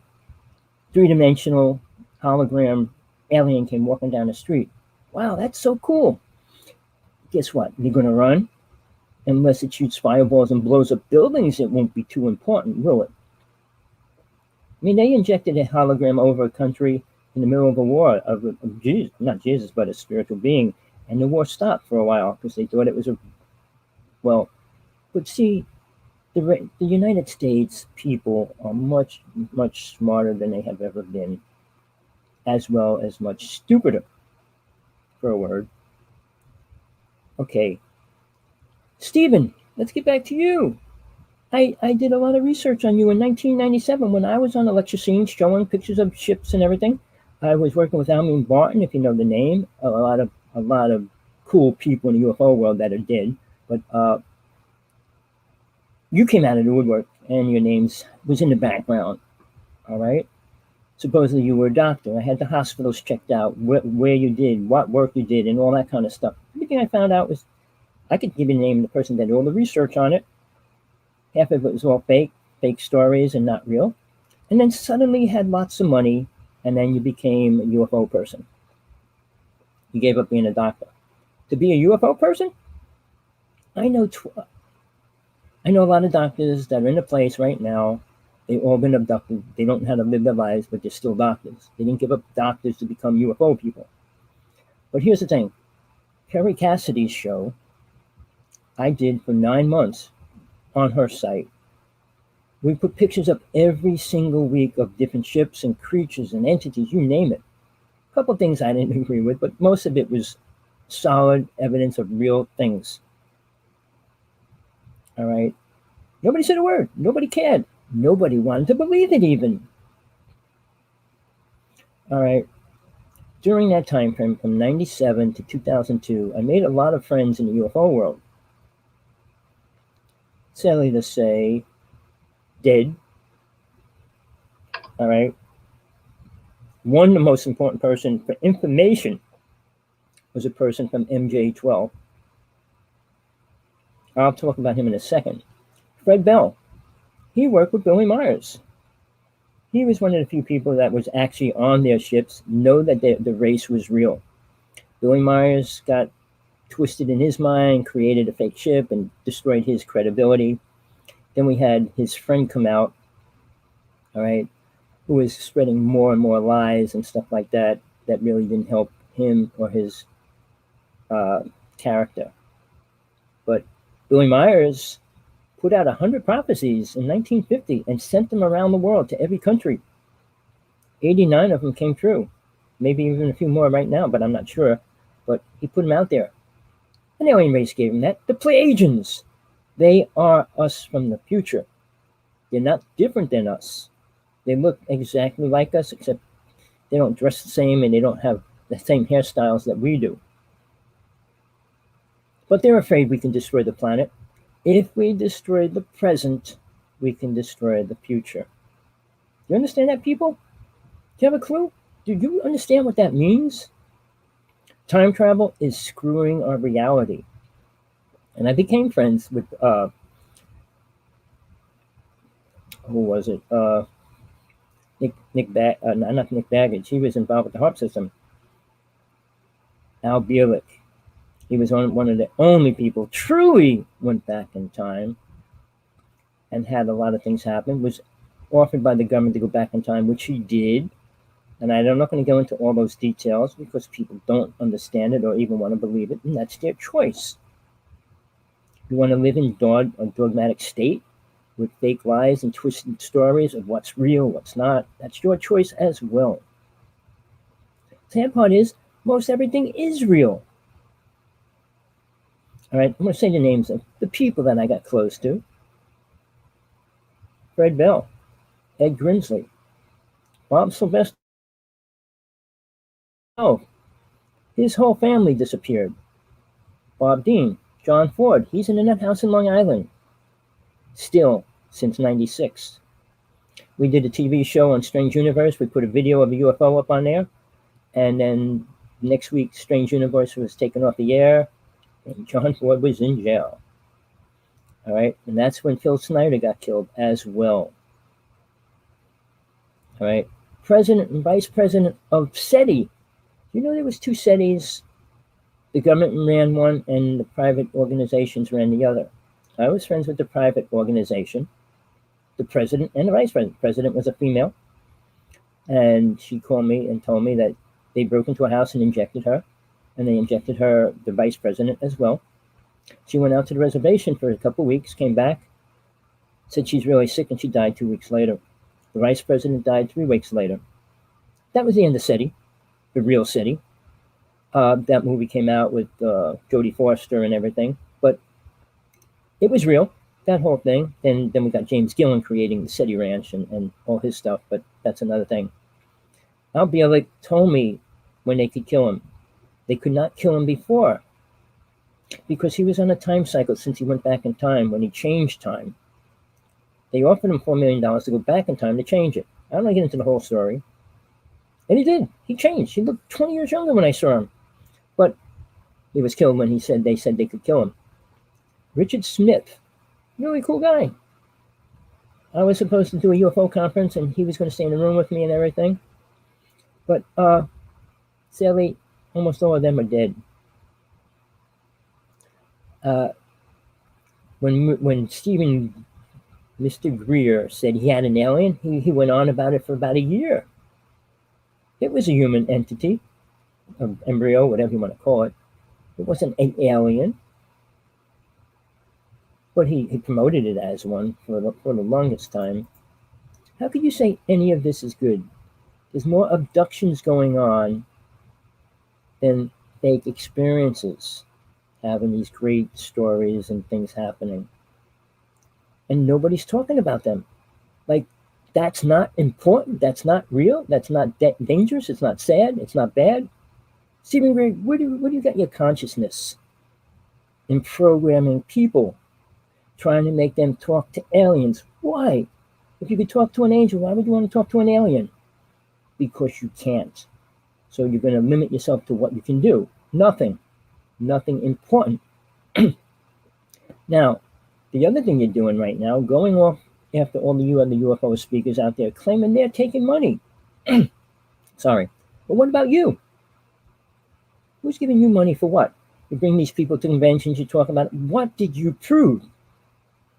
three-dimensional hologram alien came walking down the street, wow, that's so cool. Guess what? They're going to run. Unless it shoots fireballs and blows up buildings, it won't be too important, will it? I mean, they injected a hologram over a country in the middle of a war of Jesus, not Jesus, but a spiritual being, and the war stopped for a while because they thought it was but see, the United States people are much, much smarter than they have ever been, as well as much stupider, for a word. Okay. Stephen, let's get back to you. I did a lot of research on you in 1997 when I was on the lecture scene showing pictures of ships and everything. I was working with Almeen Barton, if you know the name. A lot of cool people in the UFO world that are dead. But you came out of the woodwork, and your names was in the background. All right. Supposedly you were a doctor. I had the hospitals checked out, where you did, what work you did, and all that kind of stuff. Everything I found out was I could give you the name of the person that did all the research on it. Half of it was all fake stories and not real. And then suddenly you had lots of money, and then you became a UFO person. You gave up being a doctor to be a UFO person. I know I know a lot of doctors that are in a place right now. They've all been abducted. They don't know how to live their lives, but they're still doctors. They didn't give up doctors to become UFO people. But here's the thing: Kerry Cassidy's show I did for 9 months on her site. We put pictures up every single week of different ships and creatures and entities, you name it. A couple of things I didn't agree with, but most of it was solid evidence of real things. All right. Nobody said a word. Nobody cared. Nobody wanted to believe it even. All right. During that time frame from 97 to 2002, I made a lot of friends in the UFO world. Sadly to say, dead. All right. One, the most important person for information was a person from MJ12. I'll talk about him in a second. Fred Bell. He worked with Billy Myers. He was one of the few people that was actually on their ships, know that the race was real. Billy Myers got twisted in his mind, created a fake ship, and destroyed his credibility. Then we had his friend come out, all right, who was spreading more and more lies and stuff like that that really didn't help him or his character. But Billy Myers put out 100 prophecies in 1950 and sent them around the world to every country. 89 of them came true. Maybe even a few more right now, but I'm not sure. But he put them out there. An alien race gave him that. The Pleiadians. They are us from the future. They're not different than us. They look exactly like us, except they don't dress the same and they don't have the same hairstyles that we do. But they're afraid we can destroy the planet. If we destroy the present, we can destroy the future. You understand that, people? Do you have a clue? Do you understand what that means? Time travel is screwing our reality. And I became friends with, who was it? Not Nick Baggage. He was involved with the HAARP system. Al Bielek. He was one of the only people truly went back in time and had a lot of things happen. Was offered by the government to go back in time, which he did. And I'm not going to go into all those details because people don't understand it or even want to believe it, and that's their choice. You want to live in a dogmatic state with fake lies and twisted stories of what's real, what's not. That's your choice as well. The sad part is, most everything is real. All right, I'm going to say the names of the people that I got close to. Fred Bell, Ed Grinsley, Bob Sylvester. Oh, his whole family disappeared. Bob Dean, John Ford, he's in a nut house in Long Island. Still, since 96. We did a TV show on Strange Universe. We put a video of a UFO up on there. And then next week, Strange Universe was taken off the air. And John Ford was in jail. All right. And that's when Phil Snyder got killed as well. All right. President and Vice President of SETI. You know there was two SETIs. The government ran one and the private organizations ran the other. I was friends with the private organization, the president and the vice president. The president was a female. And she called me and told me that they broke into a house and injected her. And they injected her, the vice president, as well. She went out to the reservation for a couple of weeks, came back, said she's really sick, and she died 2 weeks later. The vice president died 3 weeks later. That was the end of SETI, the real SETI. That movie came out with Jodie Foster and everything, but it was real. that whole thing. Then we got James Gillen creating the SETI Ranch and all his stuff, but that's another thing. Al Bielek told me when they could kill him. They could not kill him before because he was on a time cycle since he went back in time when he changed time. They offered him $4 million to go back in time to change it. I don't want to get into the whole story. And he did. He changed. He looked 20 years younger when I saw him. But he was killed when they said they could kill him. Richard Smith, really cool guy. I was supposed to do a UFO conference and he was going to stay in the room with me and everything. But sadly, almost all of them are dead. When Stephen Mr. Greer said he had an alien, he went on about it for about a year. It was a human entity, an embryo, whatever you want to call it. It wasn't an alien. But he promoted it as one for the longest time. How could you say any of this is good? There's more abductions going on than fake experiences, having these great stories and things happening. And nobody's talking about them. Like, that's not important. That's not real. That's not dangerous. It's not sad. It's not bad. Stephen Gray, where do you get your consciousness in programming people, trying to make them talk to aliens? Why? If you could talk to an angel, why would you want to talk to an alien? Because you can't. So you're going to limit yourself to what you can do. Nothing important. Now, the other thing you're doing right now, going off after all the other UFO speakers out there claiming they're taking money. Sorry. But what about you? Who's giving you money for what? You bring these people to conventions, you talk about it. What did you prove?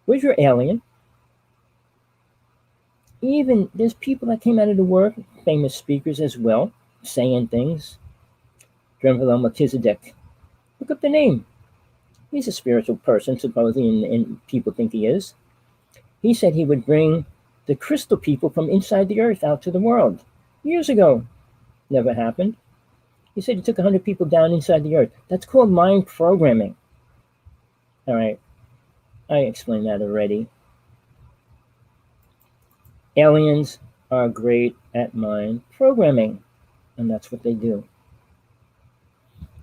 Where's your alien? Even there's people that came out of the work, famous speakers as well, saying things. Dremel Melchizedek. Look up the name. He's a spiritual person, supposedly, and people think he is. He said he would bring the crystal people from inside the earth out to the world. Years ago. Never happened. He said he took 100 people down inside the earth. That's called mind programming. All right. I explained that already. Aliens are great at mind programming, and that's what they do.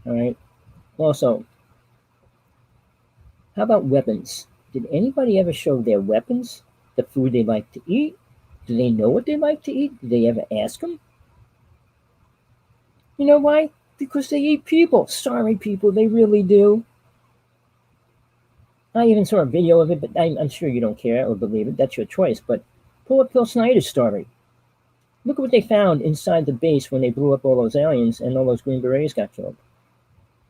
All right. Also, how about weapons? Did anybody ever show their weapons, the food they like to eat? Do they know what they like to eat? Did they ever ask them? You know why? Because they eat people. Sorry, people, they really do. I even saw a video of it, but I'm sure you don't care or believe it. That's your choice. But pull up Phil Snyder's story. Look at what they found inside the base when they blew up all those aliens and all those Green Berets got killed.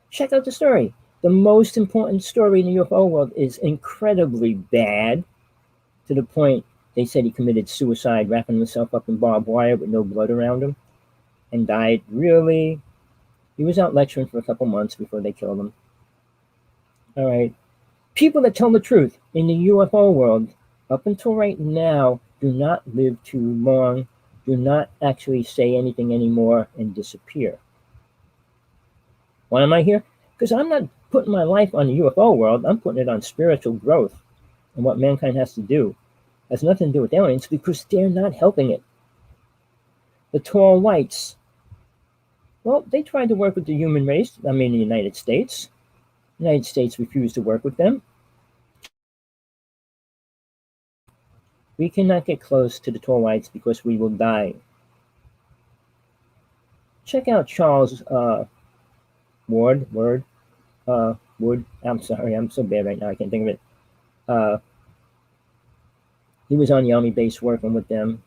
Check out the story. The most important story in the UFO world is incredibly bad, to the point they said he committed suicide, wrapping himself up in barbed wire with no blood around him, and died. Really? He was out lecturing for a couple months before they killed him. All right. People that tell the truth in the UFO world, up until right now, do not live too long, do not actually say anything anymore, and disappear. Why am I here? Because I'm not putting my life on the UFO world. I'm putting it on spiritual growth and what mankind has to do. It has nothing to do with aliens because they're not helping it. The tall whites, well, they tried to work with the human race, the United States. The United States refused to work with them. We cannot get close to the tall whites because we will die. Check out Charles Wood. I'm sorry, I'm so bad right now, I can't think of it. He was on the Army base working with them.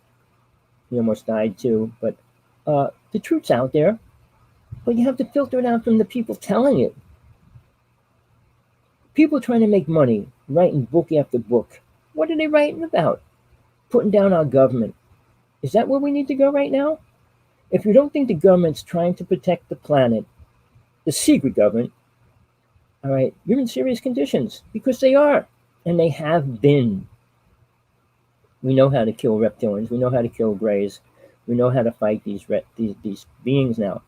He almost died too, but the truth's out there, but you have to filter it out from the people telling it. People trying to make money, writing book after book. What are they writing about? Putting down our government. Is that where we need to go right now? If you don't think the government's trying to protect the planet, the secret government, all right, you're in serious conditions, because they are, and they have been. We know how to kill reptilians. We know how to kill greys. We know how to fight these beings now.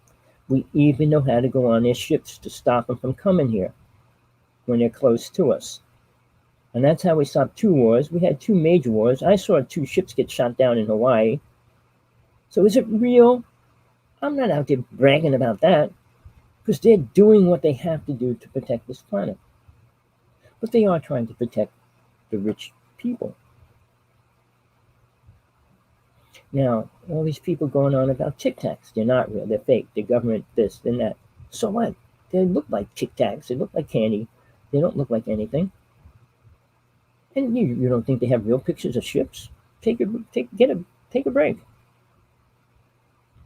We even know how to go on their ships to stop them from coming here when they're close to us. And that's how we stopped 2 wars. We had 2 major wars. I saw 2 ships get shot down in Hawaii. So is it real? I'm not out there bragging about that, because they're doing what they have to do to protect this planet. But they are trying to protect the rich people. Now, all these people going on about Tic Tacs, they're not real, they're fake, they're government this, and that. So what? They look like Tic Tacs, they look like candy, they don't look like anything. And you don't think they have real pictures of ships? Take a break.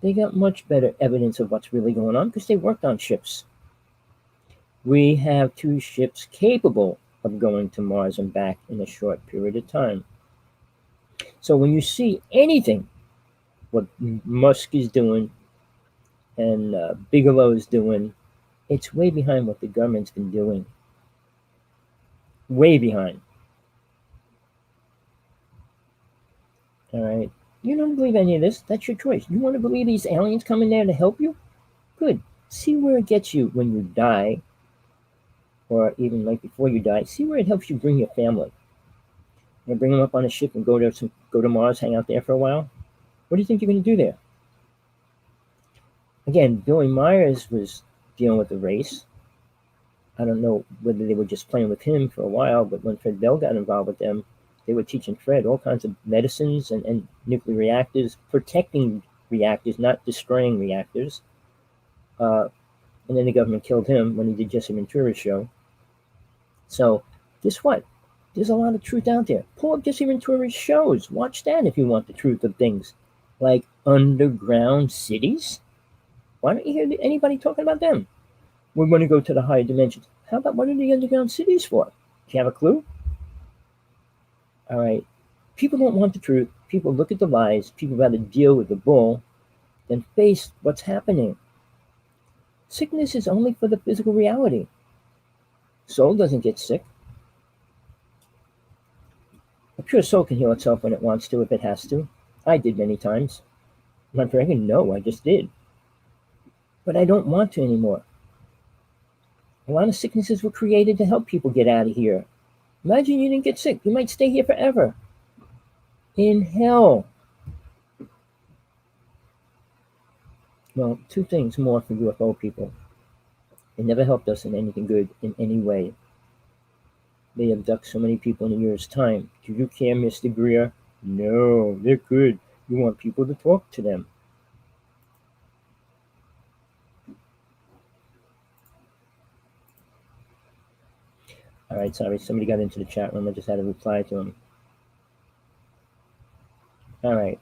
They got much better evidence of what's really going on because they worked on ships. We have 2 ships capable of going to Mars and back in a short period of time. So when you see anything, what Musk is doing and Bigelow is doing, it's way behind what the government's been doing. Way behind. All right. You don't believe any of this. That's your choice. You want to believe these aliens coming there to help you? Good. See where it gets you when you die, or even like before you die. See where it helps you bring your family. You bring them up on a ship and go to Mars, hang out there for a while. What do you think you're going to do there? Again, Billy Myers was dealing with the race. I don't know whether they were just playing with him for a while, but when Fred Bell got involved with them, they were teaching Fred all kinds of medicines and nuclear reactors, protecting reactors, not destroying reactors. And then the government killed him when he did Jesse Ventura's show. So, guess what? There's a lot of truth out there. Pull up Jesse Ventura's shows. Watch that if you want the truth of things. Like underground cities. Why don't you hear anybody talking about them? We're going to go to the higher dimensions. How about what are the underground cities for? Do you have a clue? All right. People don't want the truth. People look at the lies. People rather deal with the bull than face what's happening. Sickness is only for the physical reality. Soul doesn't get sick. A pure soul can heal itself when it wants to, if it has to. I did many times. I'm not bragging, no, I just did. But I don't want to anymore. A lot of sicknesses were created to help people get out of here. Imagine you didn't get sick. You might stay here forever. In hell. Well, 2 things more for UFO people. They never helped us in anything good in any way. They abduct so many people in a year's time. Do you care, Mr. Greer? No, they're good. You want people to talk to them. All right, sorry, somebody got into the chat room. I just had to reply to him. All right.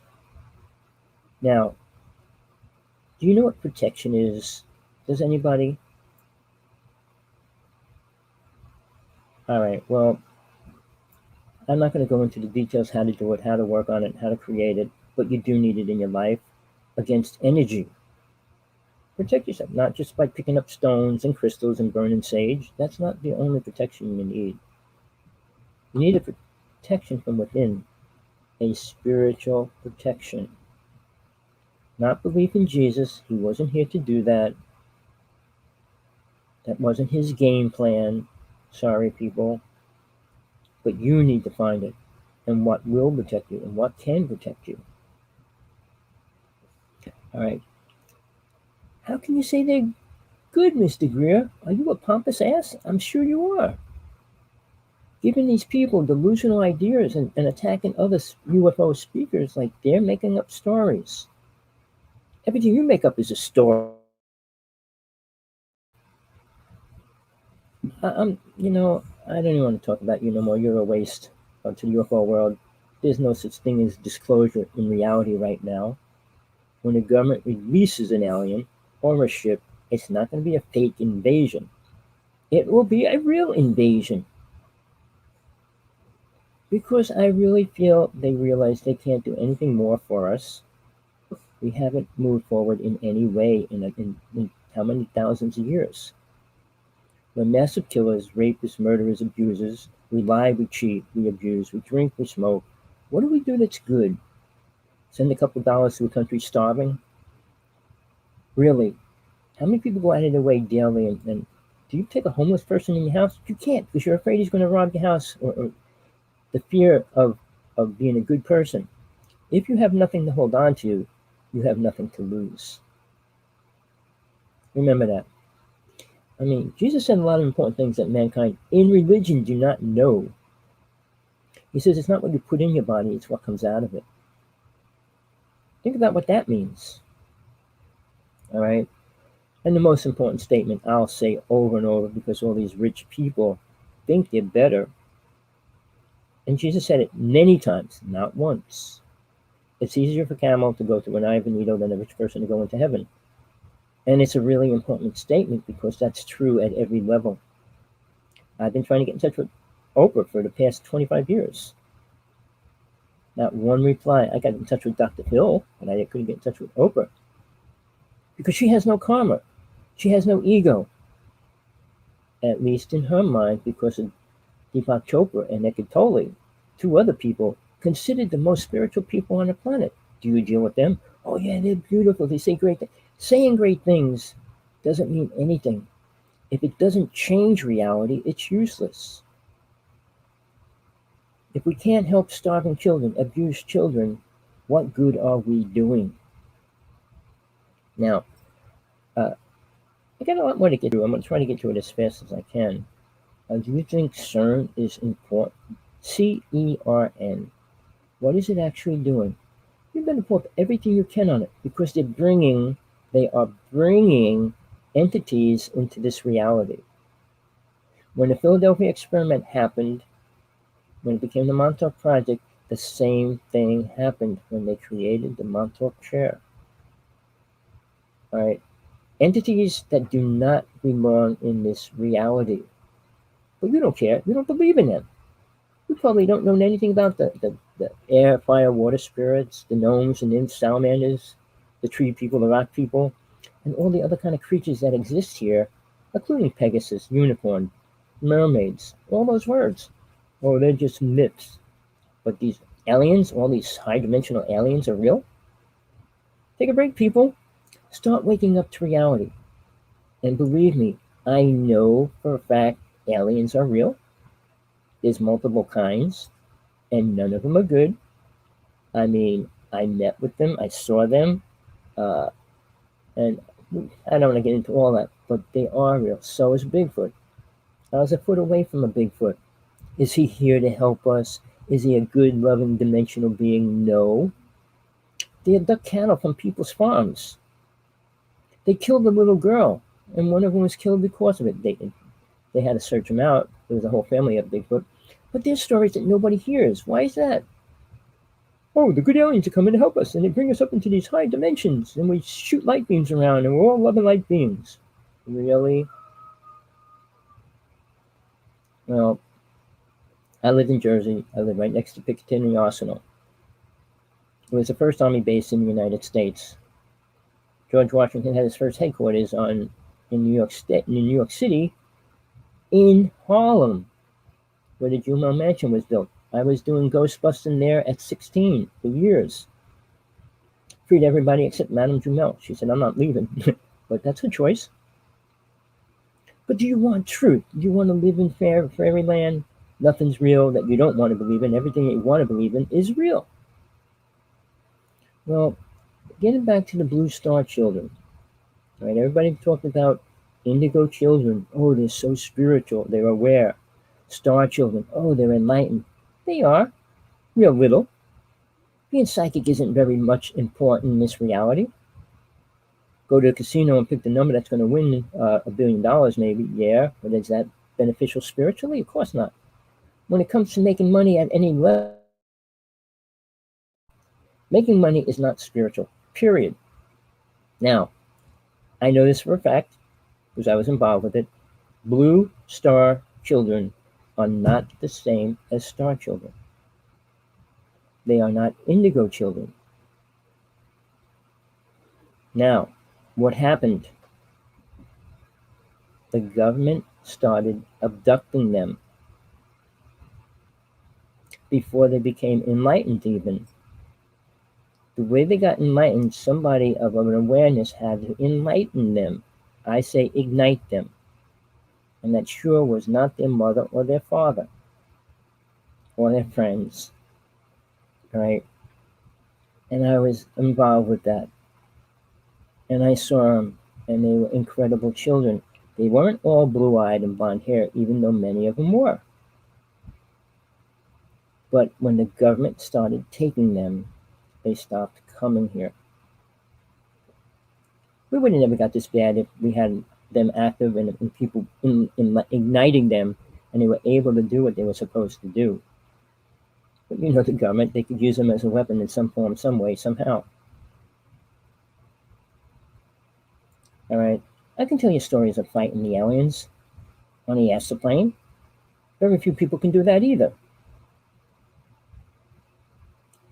Now, do you know what protection is? Does anybody? All right, well, I'm not going to go into the details how to do it, how to work on it, how to create it, but you do need it in your life against energy. Protect yourself, not just by picking up stones and crystals and burning sage. That's not the only protection you need. You need a protection from within, a spiritual protection. Not belief in Jesus. He wasn't here to do that. That wasn't his game plan. Sorry, people. But you need to find it, and what will protect you, and what can protect you. All right. How can you say they're good, Mr. Greer? Are you a pompous ass? I'm sure you are. Giving these people delusional ideas and attacking other UFO speakers like they're making up stories. Everything you make up is a story. I don't even want to talk about you no more. You're a waste to the UFO world. There's no such thing as disclosure in reality right now. When the government releases an alien or a ship, it's not going to be a fake invasion. It will be a real invasion. Because I really feel they realize they can't do anything more for us. We haven't moved forward in any way in how many thousands of years. We're massive killers, rapists, murderers, abusers. We lie, we cheat, we abuse, we drink, we smoke. What do we do that's good? Send a couple dollars to a country starving? Really? How many people go out of their way daily and Do you take a homeless person in your house? You can't, because you're afraid he's going to rob your house, or the fear of being a good person. If you have nothing to hold on to, you have nothing to lose. Remember that. I mean, Jesus said a lot of important things that mankind in religion do not know. He says it's not what you put in your body, it's what comes out of it. Think about what that means. All right? And the most important statement I'll say over and over, because all these rich people think they're better. And Jesus said it many times, not once. It's easier for a camel to go through an eye of a needle than a rich person to go into heaven. And it's a really important statement because that's true at every level. I've been trying to get in touch with Oprah for the past 25 years. Not one reply. I got in touch with Dr. Phil, but I couldn't get in touch with Oprah. Because she has no karma. She has no ego. At least in her mind, because of Deepak Chopra and Eckhart Tolle, two other people considered the most spiritual people on the planet. Do you deal with them? Oh yeah, they're beautiful. They say great things. Saying great things doesn't mean anything. If it doesn't change reality, it's useless. If we can't help starving children, abused children, what good are we doing? Now, I got a lot more to get through. I'm going to try to get to it as fast as I can. Do you think CERN is important? CERN. What is it actually doing? You've got to put everything you can on it, because they are bringing entities into this reality. When the Philadelphia experiment happened, when it became the Montauk Project, the same thing happened when they created the Montauk Chair. All right, entities that do not belong in this reality. But you don't care. You don't believe in them. You probably don't know anything about the air, fire, water spirits, the gnomes and nymphs, salamanders, the tree people, the rock people, and all the other kind of creatures that exist here, including Pegasus, unicorn, mermaids, all those words. Oh, they're just myths. But these aliens, all these high-dimensional aliens are real? Take a break, people. Start waking up to reality. And believe me, I know for a fact aliens are real. There's multiple kinds, and none of them are good. I mean, I met with them, I saw them, and I don't want to get into all that, but they are real. So is Bigfoot. I was a foot away from a Bigfoot. Is he here to help us? Is he a good, loving, dimensional being? No. They abduct cattle from people's farms. They killed a little girl, and one of them was killed because of it. They had to search them out. There was a whole family of Bigfoot. But there's stories that nobody hears. Why is that? Oh, the good aliens are coming to help us, and they bring us up into these high dimensions, and we shoot light beams around, and we're all loving light beams. Really? Well, I live in Jersey. I live right next to Picatinny Arsenal. It was the first army base in the United States. George Washington had his first headquarters in New York City, in Harlem, where the Jumel Mansion was built. I was doing ghost busting there at 16 for years. Freed everybody except Madame Jumel. She said, I'm not leaving. But that's her choice. But do you want truth? Do you want to live in fairyland? Nothing's real that you don't want to believe in. Everything that you want to believe in is real. Well, getting back to the Blue Star children. Right? Everybody talked about indigo children. Oh, they're so spiritual. They're aware. Star children. Oh, they're enlightened. They are. Real little. Being psychic isn't very much important in this reality. Go to a casino and pick the number that's going to win $1 billion, maybe. Yeah, but is that beneficial spiritually? Of course not. When it comes to making money at any level, making money is not spiritual, period. Now, I know this for a fact, because I was involved with it. Blue Star children are not the same as star children. They are not indigo children. Now, what happened? The government started abducting them before they became enlightened even. The way they got enlightened, somebody of an awareness had to enlighten them. I say ignite them. and that sure was not their mother or their father or their friends, right? And I was involved with that, and I saw them, and they were incredible children. They weren't all blue-eyed and blonde hair, even though many of them were. But when the government started taking them, they stopped coming here. We would have never got this bad if we had them active and people in igniting them, and they were able to do what they were supposed to do. But you know, the government, they could use them as a weapon in some form, some way, somehow. All right. I can tell you stories of fighting the aliens on the Astra plane. Very few people can do that either.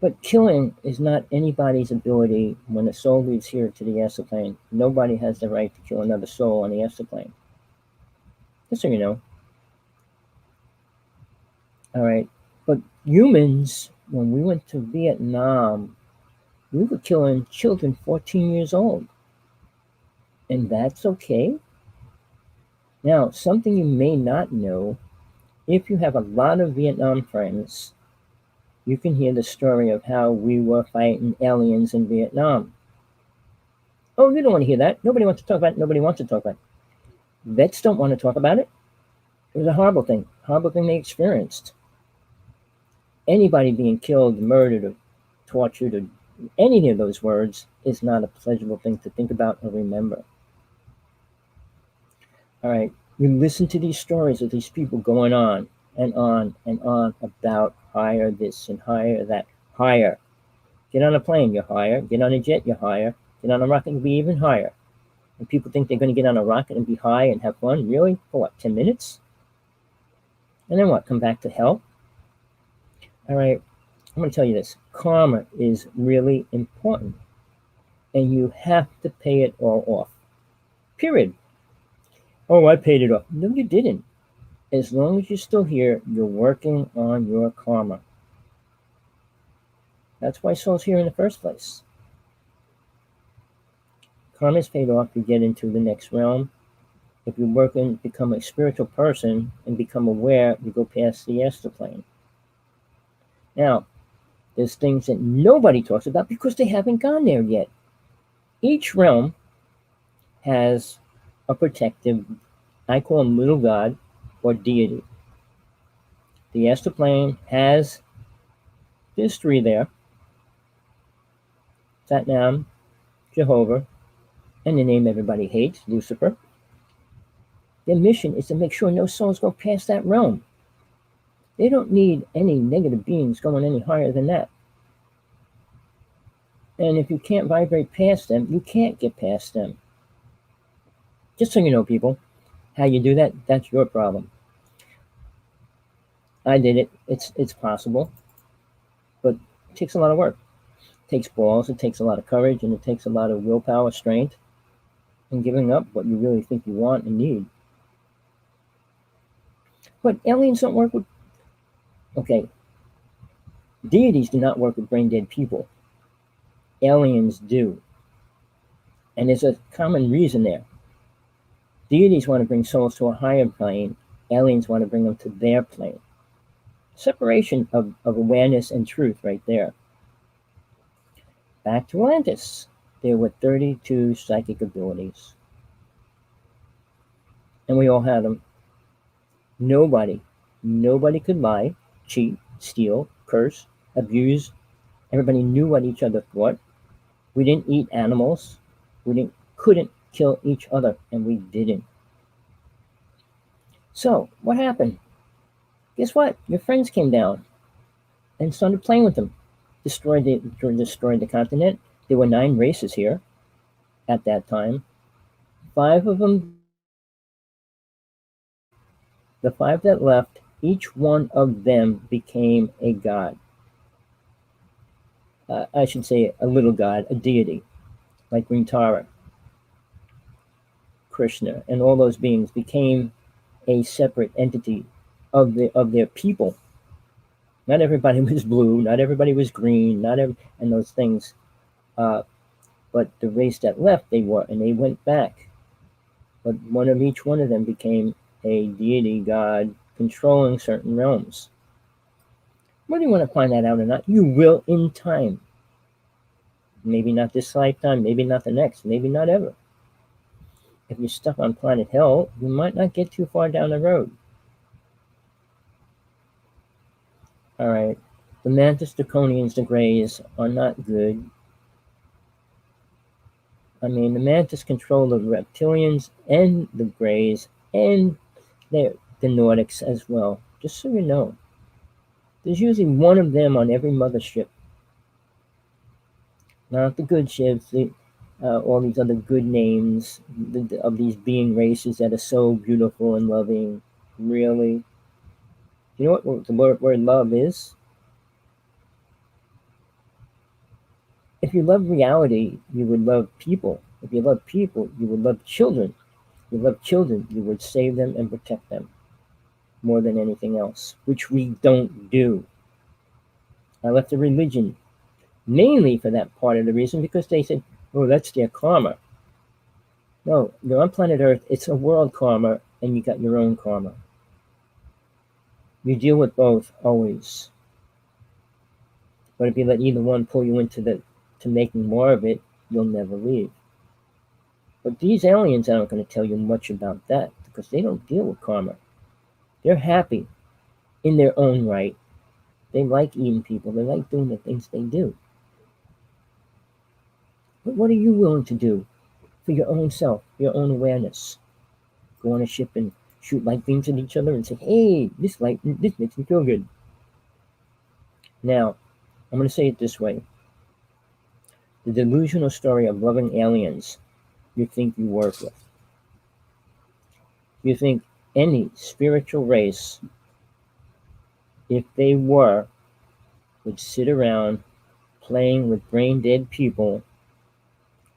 But killing is not anybody's ability when a soul leaves here to the Astra plane. Nobody has the right to kill another soul on the Astra plane. Just so you know. All right. But humans, when we went to Vietnam, we were killing children 14 years old. And that's okay. Now, something you may not know, if you have a lot of Vietnam friends, you can hear the story of how we were fighting aliens in Vietnam. Oh, you don't want to hear that. Nobody wants to talk about it. Nobody wants to talk about it. Vets don't want to talk about it. It was a horrible thing they experienced. Anybody being killed, murdered, or tortured, or any of those words is not a pleasurable thing to think about or remember. All right, you listen to these stories of these people going on and on and on about hire this and hire that. Hire. Get on a plane, you're higher. Get on a jet, you're higher. Get on a rocket, you'll be even higher. And people think they're going to get on a rocket and be high and have fun. Really? For what, 10 minutes? And then what? Come back to hell? All right, I'm going to tell you this. Karma is really important. And you have to pay it all off. Period. Oh, I paid it off. No, you didn't. As long as you're still here, you're working on your karma. That's why soul's here in the first place. Karma is paid off, you get into the next realm. If you work and become a spiritual person and become aware, you go past the astral plane. Now, there's things that nobody talks about because they haven't gone there yet. Each realm has a protective, I call them little god or deity. The astral plane has there's three there. Satnam, Jehovah, and the name everybody hates, Lucifer. Their mission is to make sure no souls go past that realm. They don't need any negative beings going any higher than that. And if you can't vibrate past them, you can't get past them. Just so you know, people, how you do that, that's your problem. I did it. It's possible. But it takes a lot of work. It takes balls, it takes a lot of courage, and it takes a lot of willpower, strength, and giving up what you really think you want and need. But aliens don't work with... Okay. Deities do not work with brain-dead people. Aliens do. And there's a common reason there. Deities want to bring souls to a higher plane. Aliens want to bring them to their plane. Separation of awareness and truth right there. Back to Atlantis. There were 32 psychic abilities. And we all had them. Nobody could lie, cheat, steal, curse, abuse. Everybody knew what each other thought. We didn't eat animals. We couldn't kill each other, and we didn't. So, what happened? Guess what? Your friends came down and started playing with them. Destroyed the continent. There were 9 races here at that time. 5 of them, the 5 that left, each one of them became a god. I should say a little god, a deity, like Rintara, Krishna, and all those beings became a separate entity of their people. Not everybody was blue, not everybody was green, and those things. But the race that left, they were, and they went back. But each one of them became a deity, God, controlling certain realms. Whether you want to find that out or not, you will in time. Maybe not this lifetime, maybe not the next, maybe not ever. If you're stuck on planet Hell, you might not get too far down the road. All right. The Mantis, Draconians, the Greys are not good. I mean, the Mantis control the reptilians and the Greys and the Nordics as well. Just so you know. There's usually one of them on every mothership. Not the good ships, all these other good names of these being races that are so beautiful and loving. Really? You know what the word love is? If you love reality, you would love people. If you love people, you would love children. If you love children, you would save them and protect them more than anything else, which we don't do. I left the religion mainly for that part of the reason, because they said, oh, that's their karma. No, you're on planet Earth. It's a world karma, and you got your own karma. You deal with both always. But if you let either one pull you into to making more of it, you'll never leave. But these aliens aren't going to tell you much about that, because they don't deal with karma. They're happy in their own right. They like eating people. They like doing the things they do. But what are you willing to do for your own self, your own awareness? Go on a ship and shoot light beams at each other and say, hey, this makes me feel good. Now, I'm going to say it this way. The delusional story of loving aliens you think you work with. You think any spiritual race, if they were, would sit around playing with brain-dead people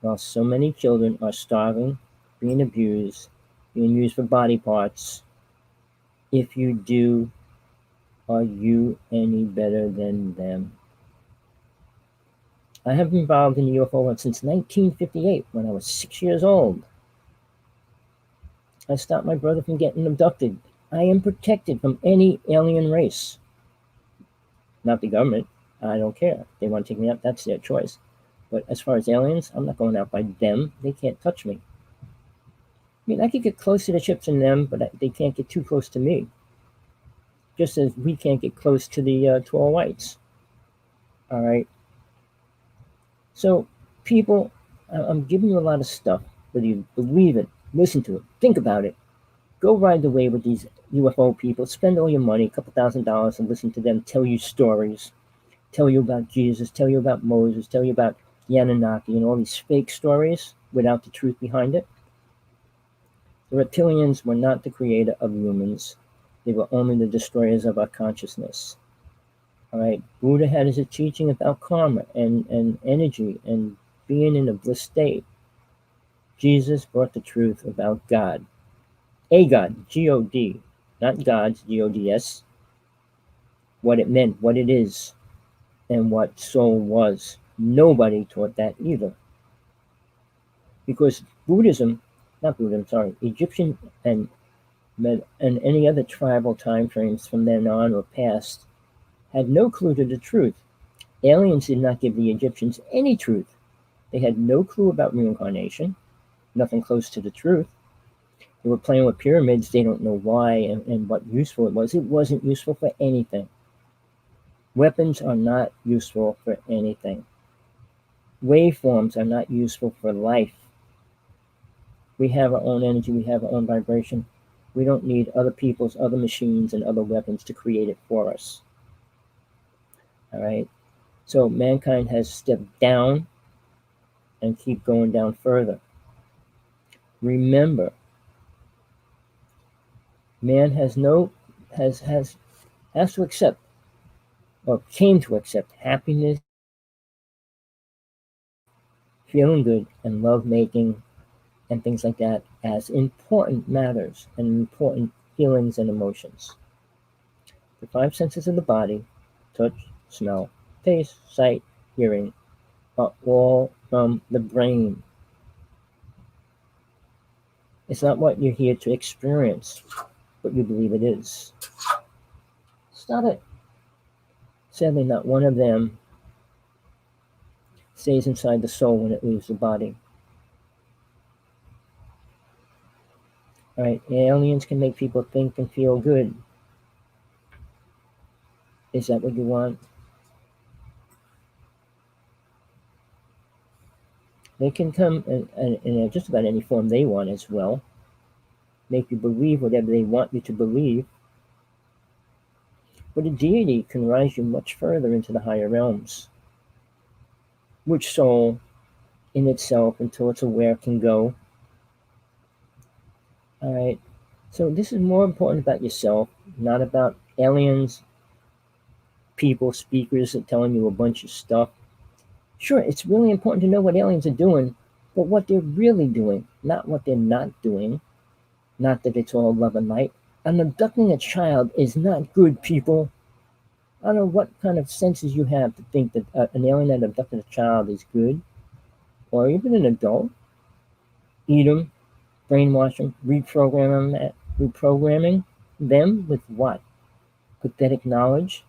while so many children are starving, being abused, being used for body parts. If you do, are you any better than them? I have been involved in the UFO world since 1958, when I was 6 years old. I stopped my brother from getting abducted. I am protected from any alien race. Not the government. I don't care. If they want to take me out, that's their choice. But as far as aliens, I'm not going out by them. They can't touch me. I mean, I could get close to the ships than them, but they can't get too close to me. Just as we can't get close to the tall whites. All right. So, people, I'm giving you a lot of stuff. Whether you believe it, listen to it, think about it. Go ride the wave with these UFO people. Spend all your money, a couple $1,000s, and listen to them tell you stories. Tell you about Jesus, tell you about Moses, tell you about the Anunnaki, and all these fake stories without the truth behind it. The reptilians were not the creator of humans. They were only the destroyers of our consciousness. All right. Buddha had his teaching about karma and energy and being in a bliss state. Jesus brought the truth about God. A God, G-O-D, not God's, G-O-D-S. What it meant, what it is, and what soul was. Nobody taught that either. Because Egyptian and any other tribal time frames from then on or past had no clue to the truth. Aliens did not give the Egyptians any truth. They had no clue about reincarnation, nothing close to the truth. They were playing with pyramids. They don't know why and what useful it was. It wasn't useful for anything. Weapons are not useful for anything. Waveforms are not useful for life. We have our own energy. We have our own vibration. We don't need other people's, other machines, and other weapons to create it for us. All right? So mankind has stepped down and keep going down further. Remember, man has to accept, or came to accept, happiness, feeling good, and love making, and things like that as important matters and important feelings and emotions. The five senses of the body, touch, smell, taste, sight, hearing, are all from the brain. It's not what you're here to experience. what you believe it is. Stop it. Sadly, not one of them stays inside the soul when it leaves the body. Right? Aliens can make people think and feel good. Is that what you want? They can come in just about any form they want as well. Make you believe whatever they want you to believe. But a deity can rise you much further into the higher realms. Which soul in itself, until it's aware, can go. All right. So this is more important about yourself, not about aliens, people, speakers that telling you a bunch of stuff. Sure, it's really important to know what aliens are doing, but what they're really doing, not what they're not doing. Not that it's all love and light. And abducting a child is not good, people. I don't know what kind of senses you have to think that an alien that abducted a child is good, or even an adult. Eat them, brainwash them, reprogramming them with what? Pathetic knowledge?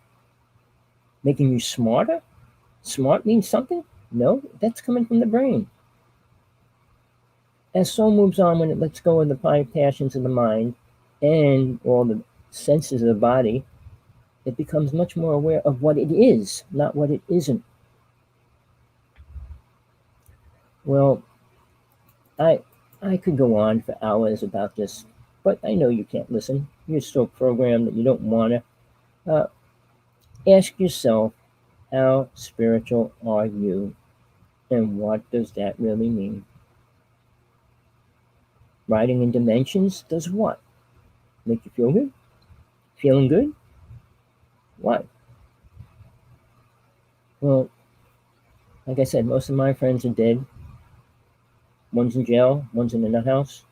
Making you smarter? Smart means something? No, that's coming from the brain. As soul moves on, when it lets go of the five passions of the mind and all the senses of the body, it becomes much more aware of what it is, not what it isn't. Well, I could go on for hours about this, but I know you can't listen. You're so programmed that you don't want to. Ask yourself, how spiritual are you? And what does that really mean? Riding in dimensions does what? Make you feel good? Feeling good? What? Well, like I said, most of my friends are dead. One's in jail, one's in a nut house.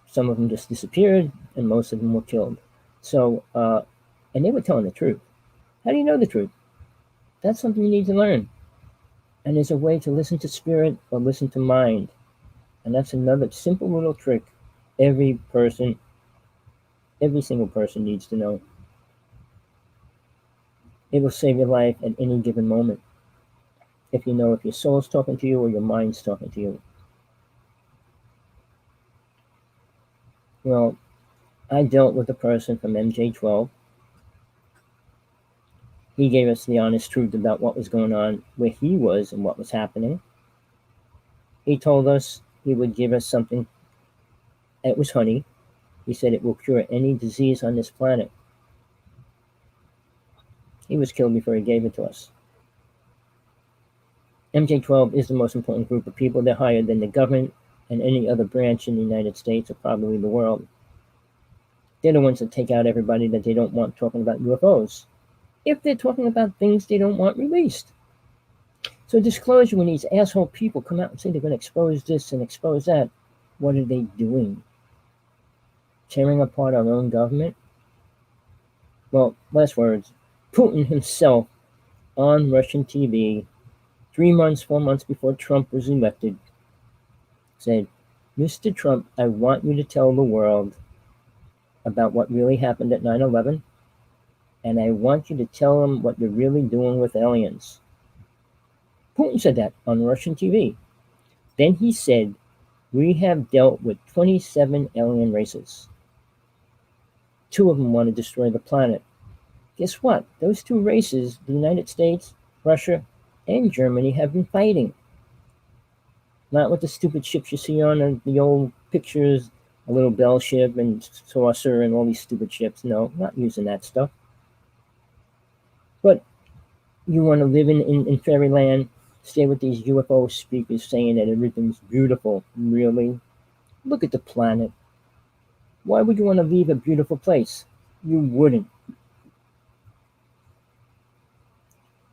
Some of them just disappeared, and most of them were killed. So, and they were telling the truth. How do you know the truth? That's something you need to learn. And there's a way to listen to spirit or listen to mind. And that's another simple little trick every single person needs to know. It will save your life at any given moment. If you know if your soul's talking to you or your mind's talking to you. Well, I dealt with a person from MJ12. He gave us the honest truth about what was going on, where he was and what was happening. He told us he would give us something. It was honey. He said it will cure any disease on this planet. He was killed before he gave it to us. MJ12 is the most important group of people. They're higher than the government and any other branch in the United States or probably the world. They're the ones that take out everybody that they don't want talking about UFOs, if they're talking about things they don't want released. So disclosure, when these asshole people come out and say they're going to expose this and expose that, what are they doing? Tearing apart our own government? Well, last words, Putin himself on Russian TV 4 months before Trump was elected, said, Mr. Trump, I want you to tell the world about what really happened at 9/11, and I want you to tell them what you're really doing with aliens. Putin said that on Russian TV. Then he said, we have dealt with 27 alien races. 2 of them want to destroy the planet. Guess what? Those 2 races, the United States, Russia, and Germany, have been fighting. Not with the stupid ships you see on the old pictures, a little bell ship and saucer and all these stupid ships. No, not using that stuff. But you want to live in fairyland, stay with these UFO speakers saying that everything's beautiful. Really? Look at the planet. Why would you want to leave a beautiful place? You wouldn't.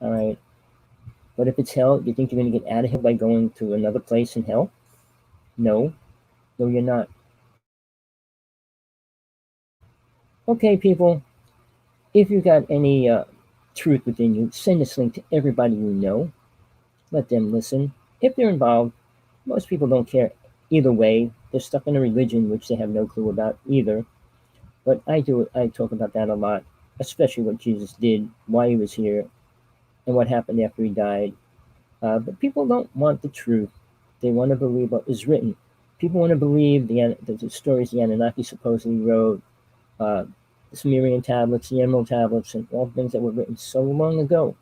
All right. But if it's hell, you think you're going to get out of hell by going to another place in hell? No. No, you're not. Okay, people. If you got any truth within you, send this link to everybody you know. Let them listen. If they're involved, most people don't care either way. They're stuck in a religion which they have no clue about either. But I talk about that a lot, especially what Jesus did, why he was here, and what happened after he died. But people don't want the truth. They want to believe what is written. People want to believe the stories the Anunnaki supposedly wrote, uh, the Sumerian tablets, the Emerald tablets, and all things that were written so long ago.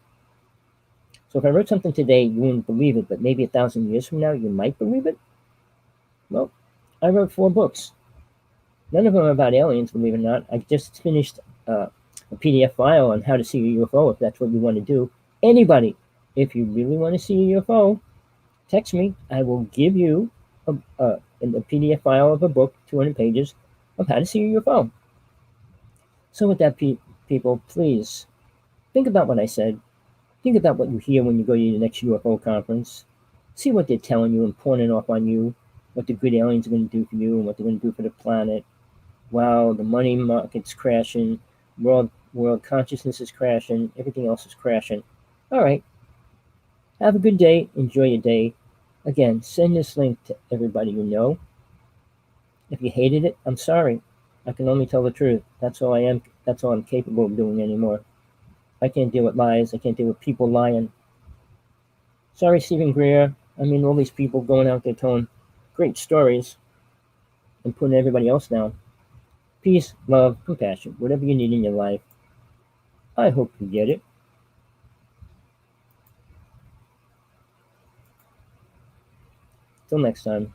So if I wrote something today, you wouldn't believe it, but maybe 1,000 years from now, you might believe it. Well, I wrote 4 books. None of them are about aliens, believe it or not. I just finished a PDF file on how to see a UFO, if that's what you want to do. Anybody, if you really want to see a UFO, text me. I will give you a PDF file of a book, 200 pages, of how to see a UFO. So with that, people, please think about what I said. Think about what you hear when you go to your next UFO conference. See what they're telling you and pawning off on you, what the good aliens are going to do for you and what they're going to do for the planet. Wow, the money market's crashing, world consciousness is crashing, everything else is crashing. All right, have a good day. Enjoy your day. Again, send this link to everybody you know. If you hated it, I'm sorry. I can only tell the truth. That's all I am. That's all I'm capable of doing anymore. I can't deal with lies. I can't deal with people lying. Sorry, Stephen Greer. I mean, all these people going out there telling great stories and putting everybody else down. Peace, love, compassion, whatever you need in your life. I hope you get it. Till next time.